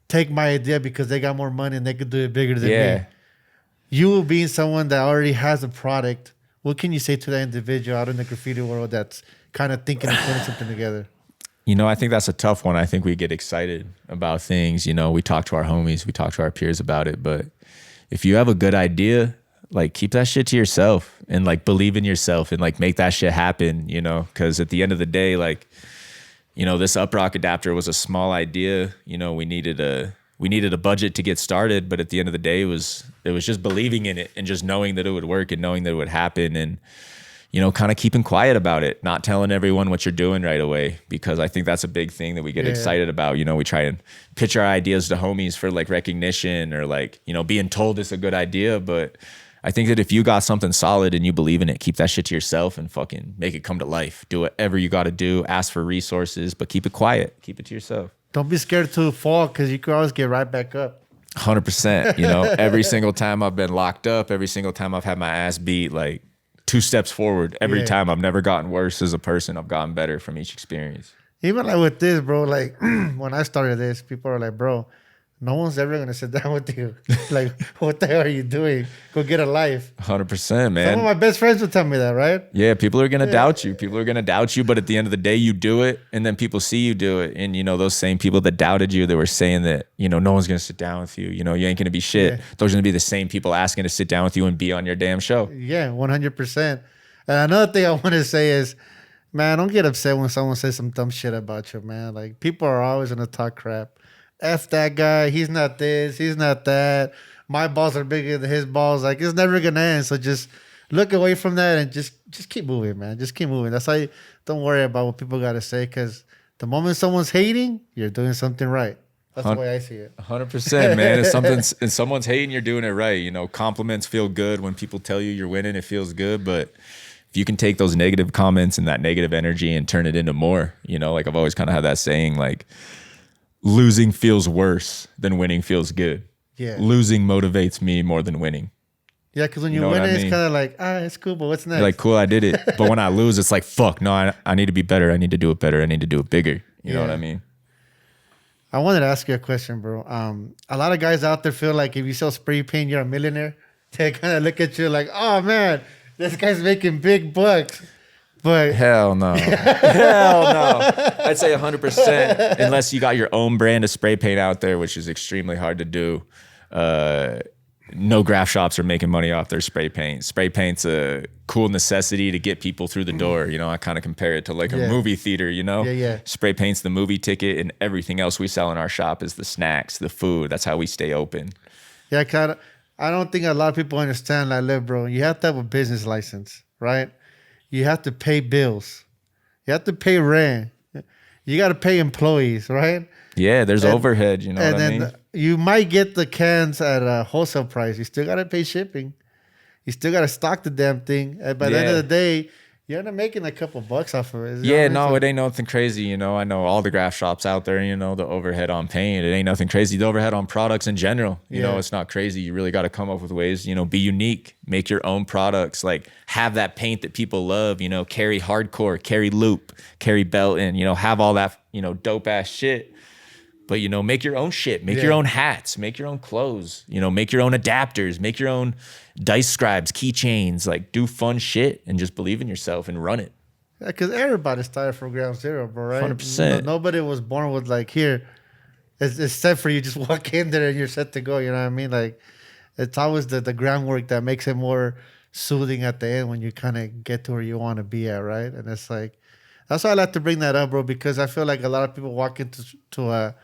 take my idea because they got more money and they could do it bigger than me. You being someone that already has a product, what can you say to that individual out in the graffiti world that's kind of thinking of putting something together? I think that's a tough one. I think we get excited about things. We talk to our homies, we talk to our peers about it. But if you have a good idea, keep that shit to yourself and believe in yourself and make that shit happen, because at the end of the day, this Uprok adapter was a small idea. We needed a budget to get started, but at the end of the day, it was just believing in it and just knowing that it would work and knowing that it would happen, and kind of keeping quiet about it, not telling everyone what you're doing right away, because I think that's a big thing that we get excited about. We try and pitch our ideas to homies for recognition or being told it's a good idea, but I think that if you got something solid and you believe in it, keep that shit to yourself and fucking make it come to life. Do whatever you got to do. Ask for resources, but keep it quiet. Keep it to yourself. Don't be scared to fall, because you can always get right back up. 100%. Every single time I've been locked up, every single time I've had my ass beat, 2 steps forward. Every time I've never gotten worse as a person. I've gotten better from each experience. Even with this, bro, when I started this, people are bro, no one's ever going to sit down with you. What the hell are you doing? Go get a life. 100%, man. Some of my best friends would tell me that, right? Yeah, people are going to doubt you. People are going to doubt you, but at the end of the day, you do it, and then people see you do it. And, those same people that doubted you, that were saying that, no one's going to sit down with you. You ain't going to be shit. Yeah. Those are going to be the same people asking to sit down with you and be on your damn show. Yeah, 100%. And another thing I want to say is, man, don't get upset when someone says some dumb shit about you, man. People are always going to talk crap. F that guy. He's not this. He's not that. My balls are bigger than his balls. It's never going to end. So just look away from that and just keep moving, man. Just keep moving. That's how don't worry about what people got to say, because the moment someone's hating, you're doing something right. That's the way I see it. 100%, man. If someone's hating, you're doing it right. You know, compliments feel good when people tell you you're winning. It feels good, but if you can take those negative comments and that negative energy and turn it into more, you know, like I've always kind of had that saying, like losing feels worse than winning feels good. Yeah. Losing motivates me more than winning. Yeah, because when You you know win what it, I it's mean? kind of like, it's cool, but what's next? You're like, cool, I did it. But when I lose, it's like, fuck, no, I need to be better. I need to do it better. I need to do it bigger. You know what I mean? I wanted to ask you a question, bro. A lot of guys out there feel like if you sell spray paint, you're a millionaire. They kind of look at you like, oh man, this guy's making big bucks. But hell no. Hell no. I'd say 100%, unless you got your own brand of spray paint out there, which is extremely hard to do. No graph shops are making money off their spray paint. Spray paint's a cool necessity to get people through the door. You know, I kind of compare it to like a movie theater, you know? Yeah. Spray paint's the movie ticket, and everything else we sell in our shop is the snacks, the food. That's how we stay open. Yeah, I don't think a lot of people understand, like, look, bro, you have to have a business license, right? You have to pay bills. You have to pay rent. You got to pay employees, right? Yeah, there's overhead, you know what I mean? You might get the cans at a wholesale price. You still got to pay shipping. You still got to stock the damn thing. And by the end of the day, you're not making a couple bucks off of it. Yeah, no, it ain't nothing crazy. You know, I know all the graph shops out there, you know, the overhead on paint, it ain't nothing crazy. The overhead on products in general, you know, it's not crazy. You really got to come up with ways, you know, be unique, make your own products, like have that paint that people love, you know, carry hardcore, carry loop, carry Belton, you know, have all that, you know, dope ass shit. But, you know, make your own shit, make your own hats, make your own clothes, you know, make your own adapters, make your own dice scribes, keychains, like do fun shit and just believe in yourself and run it. Yeah, because everybody started from ground zero, bro, right? 100%. Nobody was born with like, here, it's set for you. Just walk in there and you're set to go. You know what I mean? Like, it's always the groundwork that makes it more soothing at the end when you kind of get to where you want to be at, right? And it's like, that's why I like to bring that up, bro, because I feel like a lot of people walk into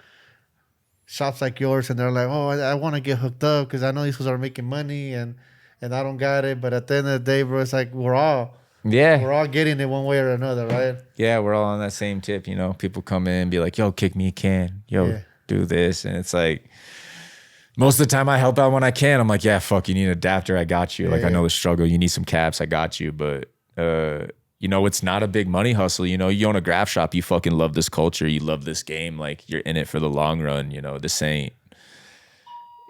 shops like yours and they're like, oh, I want to get hooked up because I know these guys are making money and I don't got it. But at the end of the day, bro, it's like we're all getting it one way or another, right? Yeah, we're all on that same tip, you know. People come in and be like, yo, kick me a can. Yo, do this. And it's like, most of the time I help out when I can. I'm like, yeah, fuck, you need an adapter. I got you. I know the struggle. You need some caps. I got you. But, you know, it's not a big money hustle. You know, you own a graph shop. You fucking love this culture. You love this game. Like, you're in it for the long run. You know, this ain't,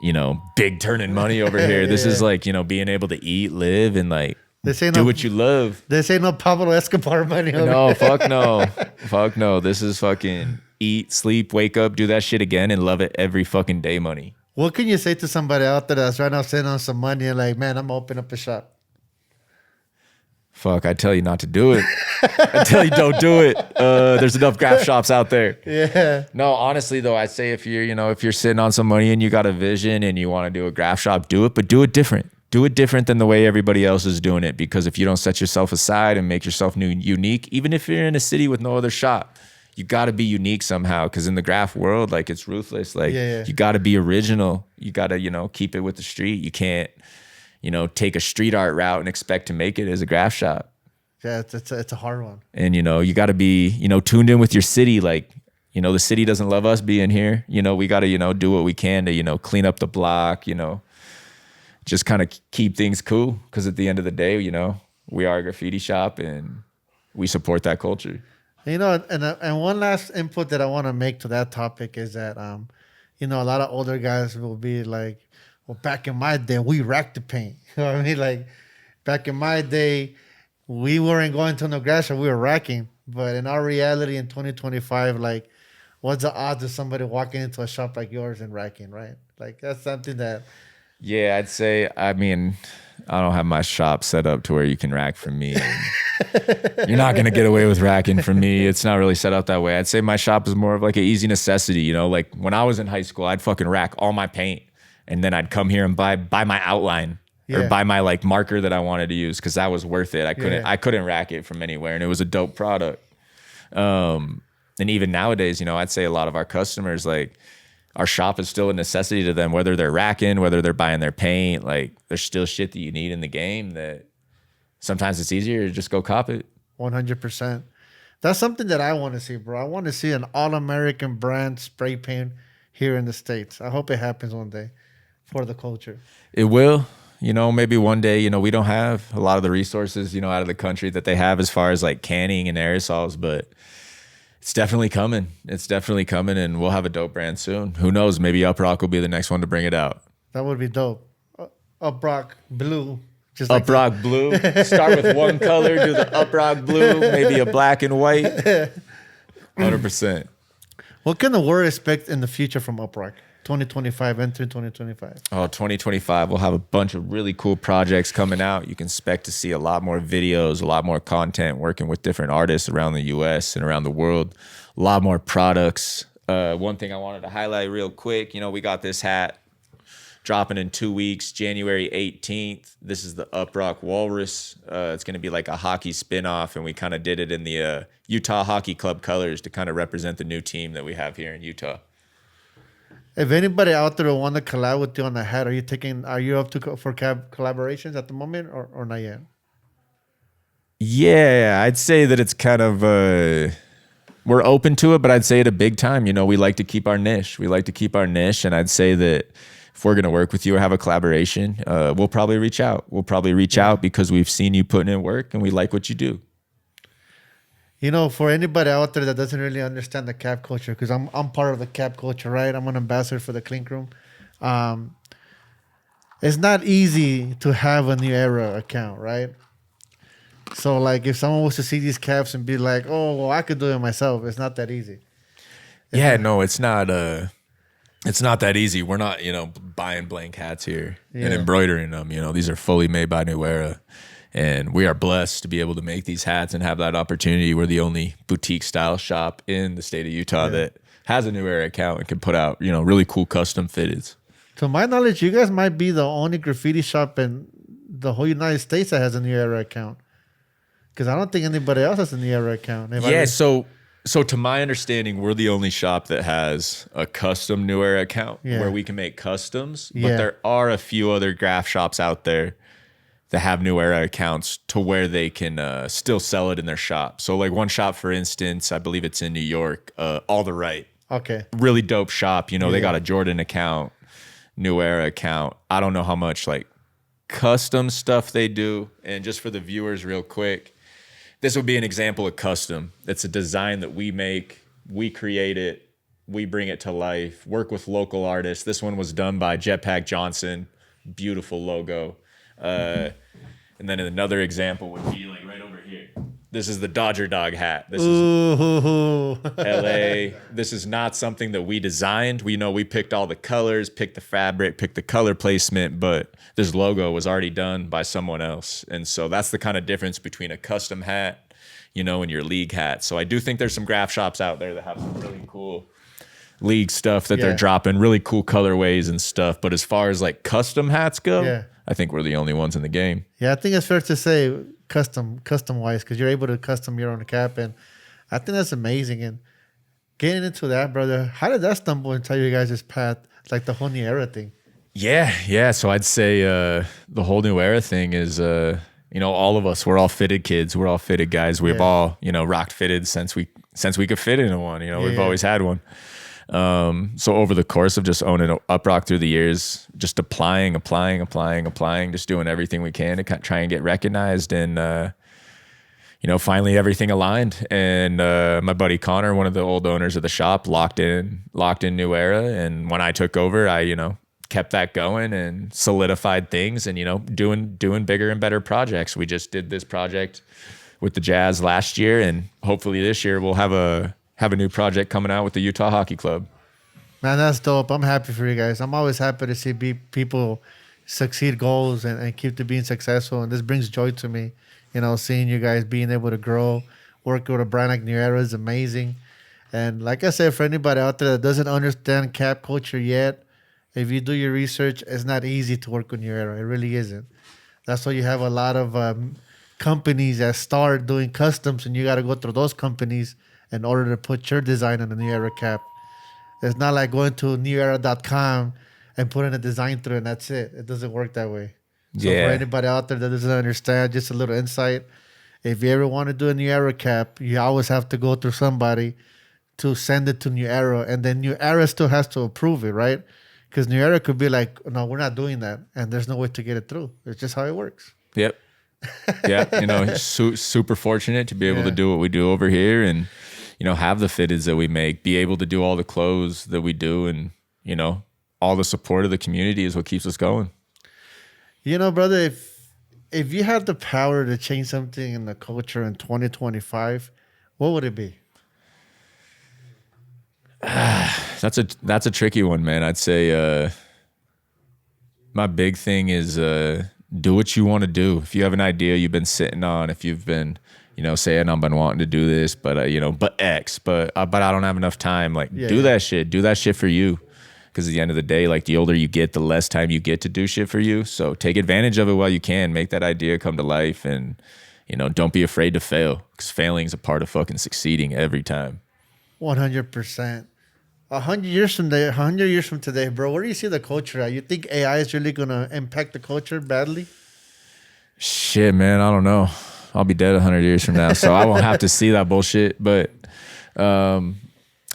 you know, big turning money over here. This is like, you know, being able to eat, live, and like do what you love. This ain't no Pablo Escobar money. No, fuck no. Fuck no. This is fucking eat, sleep, wake up, do that shit again, and love it every fucking day money. What can you say to somebody out there that's right now sitting on some money and like, man, I'm gonna open up a shop? Fuck, I tell you not to do it. I tell you don't do it. There's enough graph shops out there. Yeah. No, honestly though, I'd say if you're sitting on some money and you got a vision and you want to do a graph shop, do it, but do it different. Do it different than the way everybody else is doing it. Because if you don't set yourself aside and make yourself unique, even if you're in a city with no other shop, you got to be unique somehow. Because in the graph world, like it's ruthless. Like you got to be original. You got to, you know, keep it with the street. You can't, you know, take a street art route and expect to make it as a graph shop. Yeah, it's a hard one. And, you know, you got to be, you know, tuned in with your city. Like, you know, the city doesn't love us being here. You know, we got to, you know, do what we can to, you know, clean up the block, you know, just kind of keep things cool. Because at the end of the day, you know, we are a graffiti shop and we support that culture. You know, and one last input that I want to make to that topic is that, you know, a lot of older guys will be like, well, back in my day, we racked the paint. You know what I mean? Like, back in my day, we weren't going to no grass shop, we were racking. But in our reality in 2025, like, what's the odds of somebody walking into a shop like yours and racking, right? Like, that's something that... Yeah, I'd say, I mean, I don't have my shop set up to where you can rack from me. You're not going to get away with racking from me. It's not really set up that way. I'd say my shop is more of like an easy necessity, you know? Like, when I was in high school, I'd fucking rack all my paint. And then I'd come here and buy my outline or buy my like marker that I wanted to use because that was worth it. I couldn't rack it from anywhere, and it was a dope product. And even nowadays, you know, I'd say a lot of our customers, like, our shop is still a necessity to them, whether they're racking, whether they're buying their paint. Like, there's still shit that you need in the game that sometimes it's easier to just go cop it. 100%. That's something that I want to see, bro. I want to see an all-American brand spray paint here in the States. I hope it happens one day for the culture. It will. Maybe one day, we don't have a lot of the resources, out of the country that they have as far as like canning and aerosols, but it's definitely coming. It's definitely coming, and we'll have a dope brand soon. Who knows? Maybe Uprok will be the next one to bring it out. That would be dope. Uprok blue. Just like Uprok blue. Start with one color, do the Uprok blue, maybe a black and white. 100%. What can the world expect in the future from Uprok? 2025, entering 2025. Oh, 2025, we'll have a bunch of really cool projects coming out. You can expect to see a lot more videos, a lot more content, working with different artists around the U.S. and around the world. A lot more products. One thing I wanted to highlight real quick, we got this hat dropping in 2 weeks, January 18th. This is the Uprok Walrus. It's going to be like a hockey spinoff, and we kind of did it in the Utah Hockey Club colors to kind of represent the new team that we have here in Utah. If anybody out there will want to collab with you on the hat, are you up to for collaborations at the moment or not yet? Yeah, I'd say that it's kind of we're open to it, but I'd say at a big time. We like to keep our niche. And I'd say that if we're going to work with you or have a collaboration, we'll probably reach out. Out because we've seen you putting in work and we like what you do. For anybody out there that doesn't really understand the cap culture, because I'm part of the cap culture, right? I'm an ambassador for the Clink Room. It's not easy to have a New Era account, right? So, like, if someone was to see these caps and be like, "Oh, well, I could do it myself," it's not that easy. It's not. It's not that easy. We're not, buying blank hats here and embroidering them. These are fully made by New Era. And we are blessed to be able to make these hats and have that opportunity. We're the only boutique style shop in the state of Utah that has a New Era account and can put out, really cool custom fitteds. To my knowledge, you guys might be the only graffiti shop in the whole United States that has a New Era account. Because I don't think anybody else has a New Era account. So to my understanding, we're the only shop that has a custom New Era account where we can make customs. But there are a few other graph shops out there that have New Era accounts to where they can still sell it in their shop. So like one shop, for instance, I believe it's in New York, All the Right. Okay. Really dope shop. They got a Jordan account, New Era account. I don't know how much like custom stuff they do. And just for the viewers real quick, this would be an example of custom. It's a design that we make, we create it, we bring it to life, work with local artists. This one was done by Jetpack Johnson. Beautiful logo. And then another example would be like right over here. This is the Dodger Dog hat. This is LA. This is not something that we designed. We picked all the colors, picked the fabric, picked the color placement, but this logo was already done by someone else. And so that's the kind of difference between a custom hat, and your league hat. So I do think there's some graph shops out there that have some really cool league stuff that they're dropping, really cool colorways and stuff. But as far as like custom hats go, I think we're the only ones in the game. Yeah, I think it's fair to say custom wise, because you're able to custom your own cap, and I think that's amazing. And getting into that, brother, how did that stumble into you guys' path, like the whole New Era thing? Yeah. So I'd say the whole New Era thing is, all of us, we're all fitted kids, we're all fitted guys. We've all, rocked fitted since we could fit into one. We've always had one. So over the course of just owning Uprok through the years, just applying, just doing everything we can to try and get recognized. And, finally everything aligned. And my buddy Connor, one of the old owners of the shop, locked in New Era. And when I took over, I, kept that going and solidified things and, doing bigger and better projects. We just did this project with the Jazz last year, and hopefully this year we'll have a new project coming out with the Utah Hockey Club. Man, that's dope. I'm happy for you guys. I'm always happy to see people succeed goals and keep to being successful. And this brings joy to me. Seeing you guys being able to grow, work with a brand like New Era is amazing. And like I said, for anybody out there that doesn't understand cap culture yet, if you do your research, it's not easy to work with New Era. It really isn't. That's why you have a lot of companies that start doing customs, and you got to go through those companies in order to put your design on the New Era cap. It's not like going to newera.com and putting a design through and that's it. It doesn't work that way. So for anybody out there that doesn't understand, just a little insight. If you ever want to do a New Era cap, you always have to go through somebody to send it to New Era, and then New Era still has to approve it, right? Because New Era could be like, no, we're not doing that, and there's no way to get it through. It's just how it works. Yep. Yeah. Super fortunate to be able Yeah. to do what we do over here and, have the fitteds that we make, be able to do all the clothes that we do. And, all the support of the community is what keeps us going. Brother, if you had the power to change something in the culture in 2025, what would it be? That's a tricky one, man. I'd say my big thing is do what you want to do. If you have an idea you've been sitting on, if you've been, saying I've been wanting to do this, but but I don't have enough time. Like do that shit. Do that shit for you. Because at the end of the day, like the older you get, the less time you get to do shit for you. So take advantage of it while you can. Make that idea come to life, and don't be afraid to fail. Because failing is a part of fucking succeeding every time. 100%. 100 years from today, bro, where do you see the culture at? You think AI is really going to impact the culture badly? Shit, man, I don't know. I'll be dead 100 years from now, so I won't have to see that bullshit. But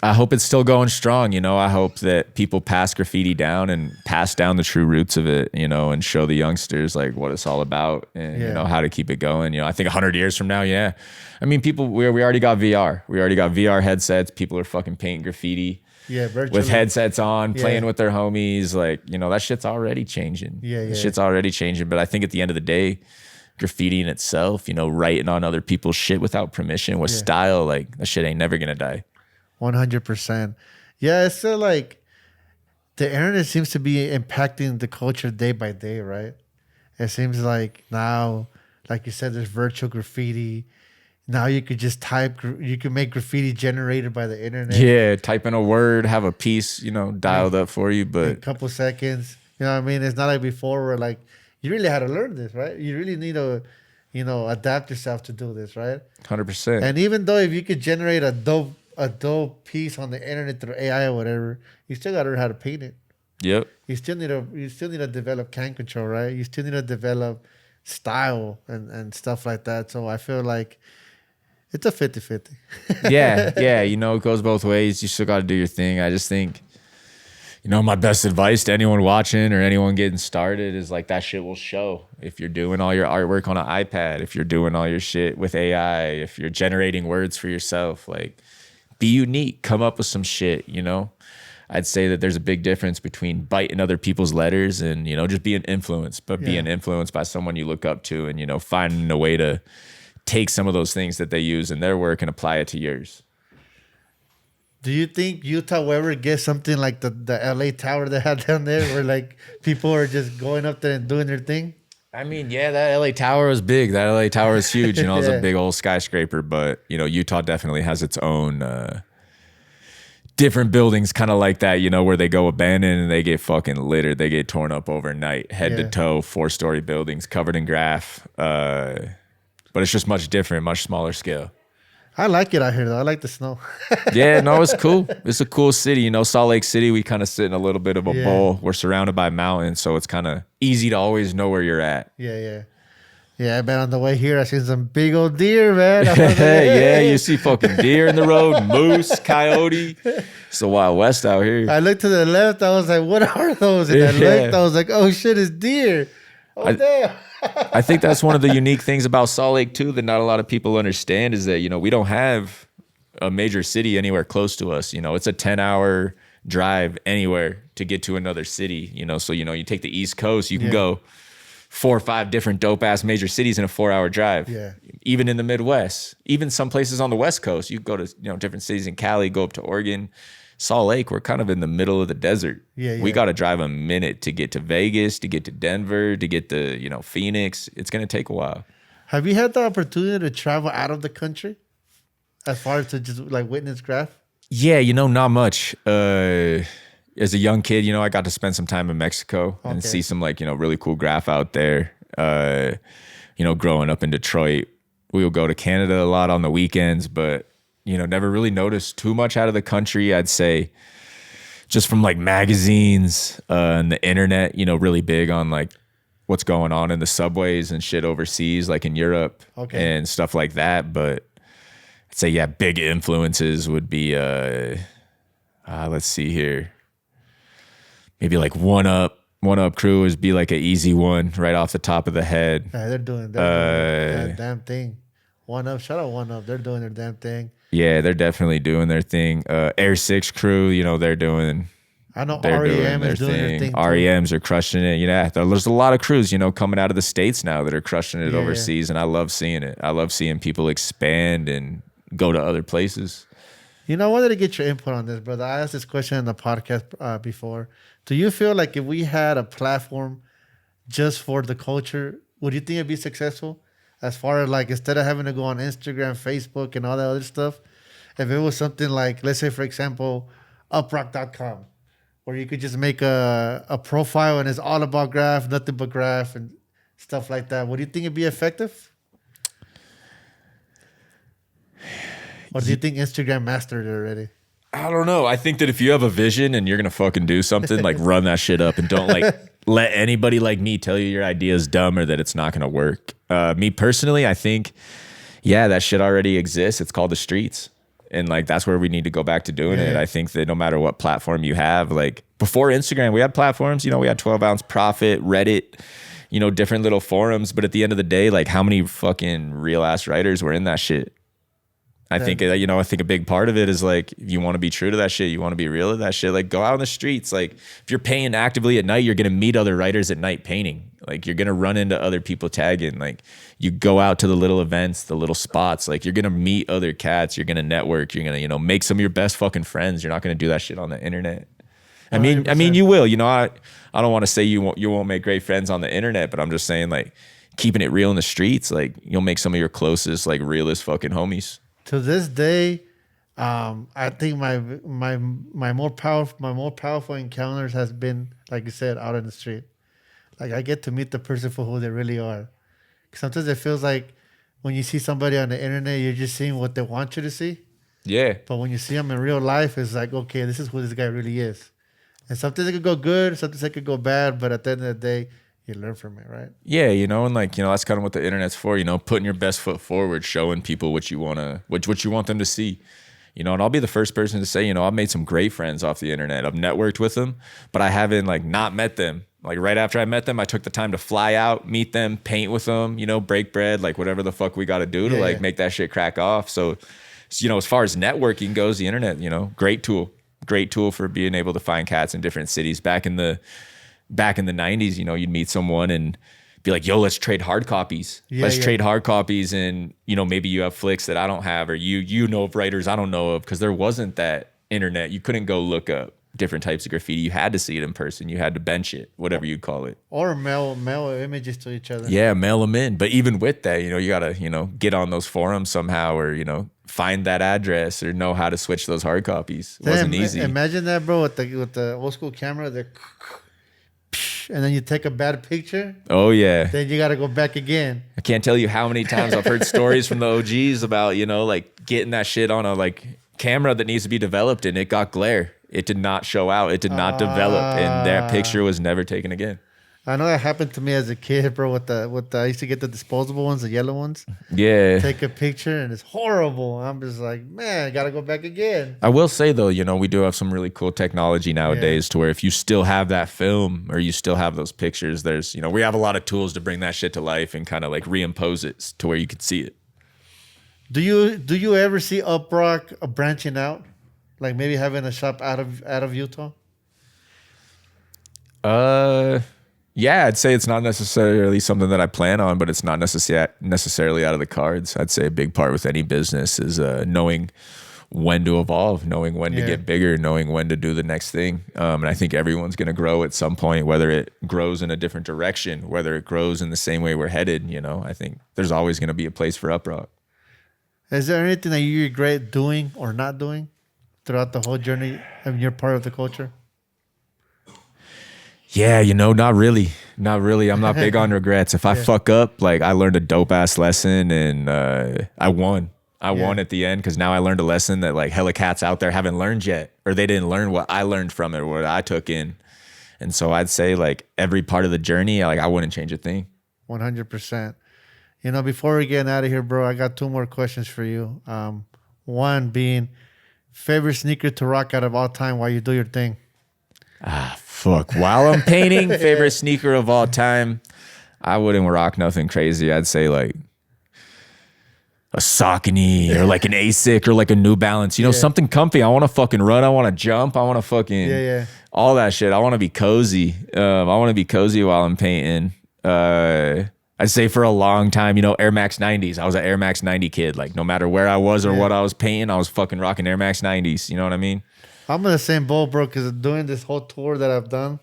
I hope it's still going strong. I hope that people pass graffiti down and pass down the true roots of it, and show the youngsters like what it's all about and, how to keep it going. I think 100 years from now, yeah. I mean, we already got VR. We already got VR headsets. People are fucking painting graffiti. Yeah, virtually. With headsets on, playing with their homies. Like, that shit's already changing. Yeah. Shit's already changing. But I think at the end of the day, graffiti in itself, writing on other people's shit without permission with style, like that shit ain't never gonna die. 100%. Yeah, it's still like the internet seems to be impacting the culture day by day, right? It seems like now, like you said, there's virtual graffiti. Now you could just you can make graffiti generated by the internet. Yeah, type in a word, have a piece, dialed up for you, but in a couple seconds. You know what I mean? It's not like before where like you really had to learn this, right? You really need to, adapt yourself to do this, right? 100%. And even though if you could generate a dope piece on the internet through AI or whatever, you still got to learn how to paint it. Yep. You still need to develop can control, right? You still need to develop style and stuff like that. So I feel like it's a 50-50. Yeah, it goes both ways. You still got to do your thing. I just think, my best advice to anyone watching or anyone getting started is like that shit will show. If you're doing all your artwork on an iPad, if you're doing all your shit with AI, if you're generating words for yourself, like be unique, come up with some shit, I'd say that there's a big difference between biting other people's letters and, just being influenced, but being influenced by someone you look up to and, finding a way to take some of those things that they use in their work and apply it to yours. Do you think Utah will ever get something like the LA Tower they had down there where like people are just going up there and doing their thing? I mean, yeah, that LA Tower was big. That LA Tower is huge. It's a big old skyscraper, but Utah definitely has its own different buildings kind of like that, where they go abandoned and they get fucking littered. They get torn up overnight, head to toe, 4-story buildings covered in graff. But it's just much different, much smaller scale. I like it out here, though. I like the snow. Yeah, no, it's cool. It's a cool city. Salt Lake City, we kind of sit in a little bit of a bowl. We're surrounded by mountains, so it's kind of easy to always know where you're at. Yeah, I bet on the way here, I seen some big old deer, man. Yeah, you see fucking deer in the road, moose, coyote. It's the Wild West out here. I looked to the left. I was like, what are those? And I looked. I was like, oh, shit, it's deer. Oh, damn. I think that's one of the unique things about Salt Lake too that not a lot of people understand is that we don't have a major city anywhere close to us. It's a 10-hour drive anywhere to get to another city. So you take the East Coast, you can go 4 or 5 different dope ass major cities in a 4-hour drive. Yeah. Even in the Midwest, even some places on the West Coast, you go to different cities in Cali, go up to Oregon. Salt Lake, we're kind of in the middle of the desert. Yeah. We got to drive a minute to get to Vegas, to get to Denver, to get to, Phoenix. It's going to take a while. Have you had the opportunity to travel out of the country as far as to just like witness graph? Yeah, not much. As a young kid, I got to spend some time in Mexico and see some like, really cool graph out there. Growing up in Detroit, we would go to Canada a lot on the weekends, but never really noticed too much out of the country. I'd say just from like magazines and the internet, really big on like what's going on in the subways and shit overseas, like in Europe and stuff like that. But I'd say, yeah, big influences would be, let's see here. Maybe like One Up crew would be like an easy one right off the top of the head. Yeah, they're doing that damn thing. Shout out One Up. They're doing their damn thing. Yeah, they're definitely doing their thing. Air 6 crew, you know, they're doing REM is doing their thing too. REMs are crushing it. You know, there's a lot of crews, you know, coming out of the States now that are crushing it overseas, and I love seeing it. I love seeing people expand and go to other places. You know, I wanted to get your input on this, brother. I asked this question in the podcast before. Do you feel like if we had a platform just for the culture, would you think it'd be successful? As far as like, instead of having to go on Instagram, Facebook, and all that other stuff, if it was something like, let's say, for example, uprok.com, where you could just make a profile and it's all about graph, nothing but graph and stuff like that, would you think it'd be effective? Or do you think Instagram mastered it already? I don't know. I think that if you have a vision and you're going to fucking do something, like run that shit up and don't like let anybody like me tell you your idea is dumb or that it's not going to work. Me personally, I think, yeah, that shit already exists. It's called the streets. And like, that's where we need to go back to doing it. I think that no matter what platform you have, like before Instagram, we had platforms, you know, we had 12 Ounce Profit, Reddit, you know, different little forums. But at the end of the day, like how many fucking real ass writers were in that shit? I think, you know, I think a big part of it is like, if you want to be true to that shit, you want to be real to that shit, like go out in the streets. Like if you're painting actively at night, you're going to meet other writers at night painting. Like you're going to run into other people tagging. Like you go out to the little events, the little spots, like you're going to meet other cats. You're going to network. You're going to, you know, make some of your best fucking friends. You're not going to do that shit on the internet. I mean, 100%. You will, you know, I don't want to say you won't make great friends on the internet, but I'm just saying like keeping it real in the streets, like you'll make some of your closest, like realest fucking homies. To this day, I think my more powerful encounters has been, like you said, out in the street. Like I get to meet the person for who they really are. Sometimes it feels like when you see somebody on the internet, you're just seeing what they want you to see. Yeah. But when you see them in real life, it's like, okay, this is who this guy really is. And sometimes it could go good, sometimes it could go bad, but at the end of the day, you learn from it, right? Yeah, you know, and like, you know, that's kind of what the internet's for, you know, putting your best foot forward, showing people what you want them to see. You know, and I'll be the first person to say, you know, I've made some great friends off the internet. I've networked with them, but I haven't like not met them. Like right after I met them, I took the time to fly out, meet them, paint with them, you know, break bread, like whatever the fuck we got to do to like make that shit crack off. So, you know, as far as networking goes, the internet, you know, great tool for being able to find cats in different cities. Back in the 90s, you know, you'd meet someone and be like, yo, let's trade hard copies. Trade hard copies. And, you know, maybe you have flicks that I don't have, or you know of writers I don't know of, because there wasn't that internet. You couldn't go look up different types of graffiti. You had to see it in person. You had to bench it, whatever you'd call it. Or mail images to each other. Yeah, mail them in. But even with that, you know, you got to, you know, get on those forums somehow, or, you know, find that address or know how to switch those hard copies. It wasn't easy. Imagine that, bro, with the old school camera, and then you take a bad picture. Oh, yeah. Then you got to go back again. I can't tell you how many times I've heard stories from the OGs about, you know, like getting that shit on a like camera that needs to be developed, and it got glare. It did not show out. It did not develop, and that picture was never taken again. I know that happened to me as a kid, bro. I used to get the disposable ones, the yellow ones. Yeah. Take a picture and it's horrible. I'm just like, man, gotta go back again. I will say though, you know, we do have some really cool technology nowadays to where if you still have that film or you still have those pictures, there's, you know, we have a lot of tools to bring that shit to life and kind of like reimpose it to where you could see it. Do you ever see Uprok branching out, like maybe having a shop out of Utah? Yeah, I'd say it's not necessarily something that I plan on, but it's not necessarily out of the cards. I'd say a big part with any business is knowing when to evolve, knowing when to get bigger, knowing when to do the next thing. And I think everyone's going to grow at some point, whether it grows in a different direction, whether it grows in the same way we're headed. You know, I think there's always going to be a place for Uprok. Is there anything that you regret doing or not doing throughout the whole journey of your part of the culture? Yeah, you know, not really. Not really. I'm not big on regrets. If I fuck up, like I learned a dope ass lesson and I won. I won at the end because now I learned a lesson that like hella cats out there haven't learned yet, or they didn't learn what I learned from it, or what I took in. And so I'd say like every part of the journey, like I wouldn't change a thing. 100%. You know, before we get out of here, bro, I got 2 more questions for you. One being favorite sneaker to rock out of all time while you do your thing. Fuck. While I'm painting, favorite sneaker of all time, I wouldn't rock nothing crazy. I'd say like a Saucony or like an Asic or like a New Balance. You know, something comfy. I want to fucking run. I want to jump. I want to fucking all that shit. I want to be cozy. I want to be cozy while I'm painting. I'd say for a long time, you know, Air Max 90s. I was an Air Max 90 kid. Like no matter where I was or what I was painting, I was fucking rocking Air Max 90s. You know what I mean? I'm in the same boat, bro, because doing this whole tour that I've done,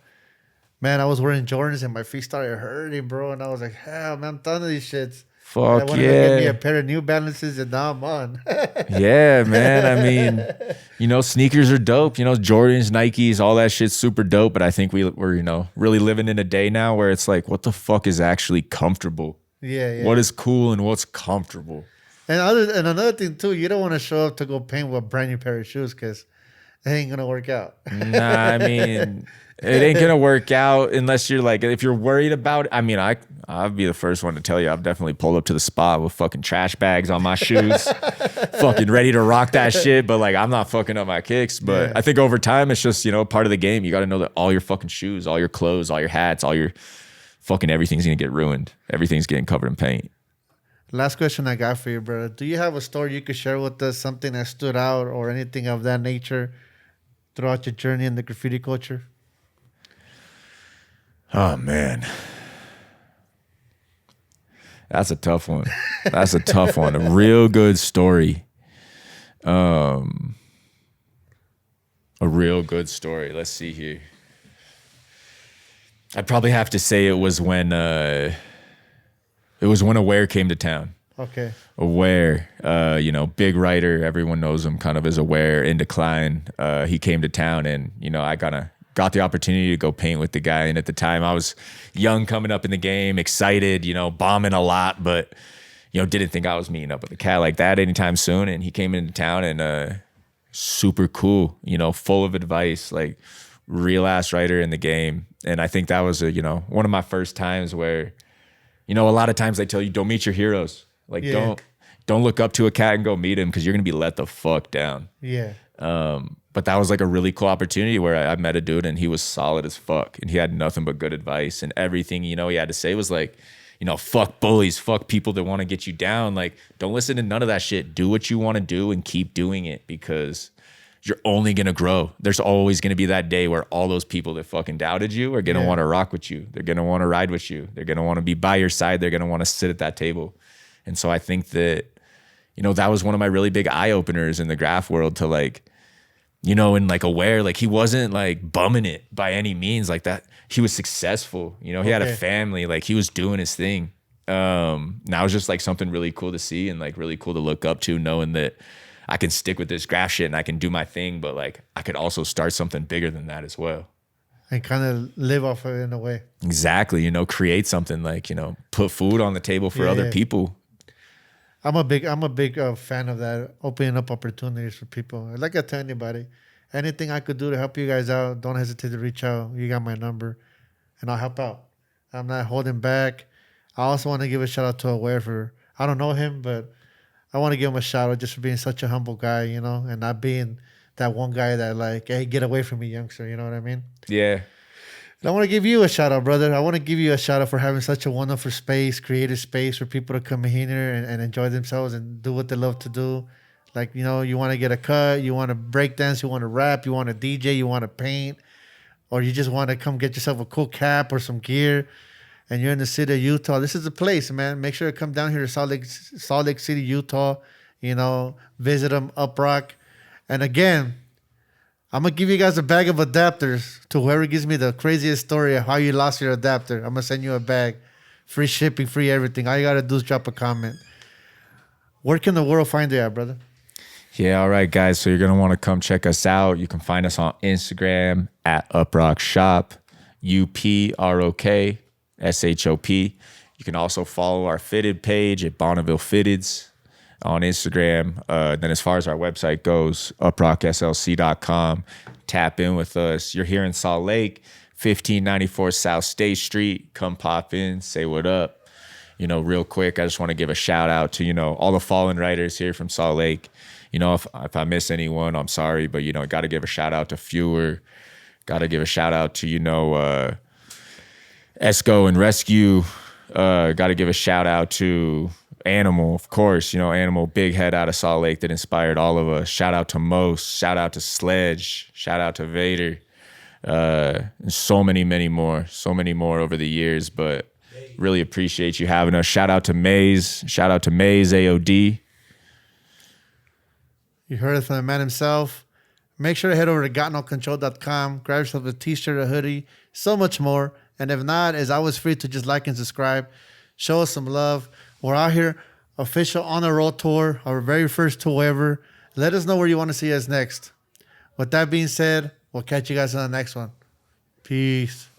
man, I was wearing Jordans and my feet started hurting, bro. And I was like, hell, man, I'm done with these shits. Fuck I wanted to get me a pair of New Balances and now I'm on. Yeah, man. I mean, you know, sneakers are dope. You know, Jordans, Nikes, all that shit's super dope. But I think we're, you know, really living in a day now where it's like, what the fuck is actually comfortable? Yeah. What is cool and what's comfortable? And another thing, too, you don't want to show up to go paint with a brand new pair of shoes because it ain't going to work out. Nah, I mean, it ain't going to work out unless you're like, if you're worried about it. I mean, I'll be the first one to tell you, I've definitely pulled up to the spot with fucking trash bags on my shoes, fucking ready to rock that shit. But like, I'm not fucking up my kicks. But I think over time, it's just, you know, part of the game. You got to know that all your fucking shoes, all your clothes, all your hats, all your fucking everything's going to get ruined. Everything's getting covered in paint. Last question I got for you, brother. Do you have a story you could share with us, something that stood out or anything of that nature throughout your journey in the graffiti culture? Oh, man. That's a tough one. That's a tough one. A real good story. A real good story. Let's see here. I'd probably have to say it was when Aware came to town. Okay. Aware, you know, big writer. Everyone knows him kind of as Aware, in decline. He came to town and, you know, I kind of got the opportunity to go paint with the guy. And at the time I was young, coming up in the game, excited, you know, bombing a lot, but, you know, didn't think I was meeting up with a cat like that anytime soon. And he came into town and super cool, you know, full of advice, like real ass writer in the game. And I think that was you know, one of my first times where, you know, a lot of times they tell you don't meet your heroes. Like don't look up to a cat and go meet him because you're gonna be let the fuck down. Yeah. But that was like a really cool opportunity where I met a dude and he was solid as fuck and he had nothing but good advice, and everything, you know, he had to say was like, you know, fuck bullies, fuck people that want to get you down. Like, don't listen to none of that shit. Do what you want to do and keep doing it because you're only going to grow. There's always going to be that day where all those people that fucking doubted you are going to want to rock with you. They're going to want to ride with you. They're going to want to be by your side. They're going to want to sit at that table. And so I think that, you know, that was one of my really big eye openers in the graph world to like, you know, and like Aware, like he wasn't like bumming it by any means like that. He was successful. You know, he had a family, like he was doing his thing. Now it's just like something really cool to see and like really cool to look up to, knowing that I can stick with this graph shit and I can do my thing, but like I could also start something bigger than that as well. And kind of live off of it in a way. Exactly. You know, create something like, you know, put food on the table for other people. I'm a big fan of that, opening up opportunities for people. Like I tell anybody, anything I could do to help you guys out, don't hesitate to reach out. You got my number, and I'll help out. I'm not holding back. I also want to give a shout out to Aware for, I don't know him, but I want to give him a shout out just for being such a humble guy, you know, and not being that one guy that like, hey, get away from me, youngster. You know what I mean? Yeah. I want to give you a shout out, brother. I want to give you a shout out for having such a wonderful space, creative space for people to come in here and enjoy themselves and do what they love to do. Like, you know, you want to get a cut, you want to break dance, you want to rap, you want to DJ, you want to paint, or you just want to come get yourself a cool cap or some gear, and you're in the city of Utah. This is the place, man. Make sure to come down here to Salt Lake City, Utah. You know, visit them, Uprok. And again, I'm going to give you guys a bag of adapters to whoever gives me the craziest story of how you lost your adapter. I'm going to send you a bag. Free shipping, free everything. All you got to do is drop a comment. Where can the world find you at, brother? Yeah, all right, guys. So you're going to want to come check us out. You can find us on Instagram at Uprok Shop, UPROK SHOP. You can also follow our fitted page at Bonneville Fitteds on Instagram. Then as far as our website goes, uprockslc.com. Tap in with us. You're here in Salt Lake, 1594 South State Street. Come pop in, say what up. You know, real quick, I just want to give a shout out to, you know, all the fallen writers here from Salt Lake. if I miss anyone, I'm sorry, but got to give a shout out to Fewer, got to give a shout out to Esco and Rescue, got to give a shout out to Animal, of course, Animal, big head out of Salt Lake that inspired all of us. Shout out to Most, shout out to Sledge, shout out to Vader, and so many more over the years, but really appreciate you having us. Shout out to Maze AOD. You heard it from the man himself. Make sure to head over to gotnocontrol.com, grab yourself a t-shirt, a hoodie, so much more. And if not, it's always free to just like and subscribe. Show us some love. We're out here, official on the road tour, our very first tour ever. Let us know where you want to see us next. With that being said, we'll catch you guys on the next one. Peace.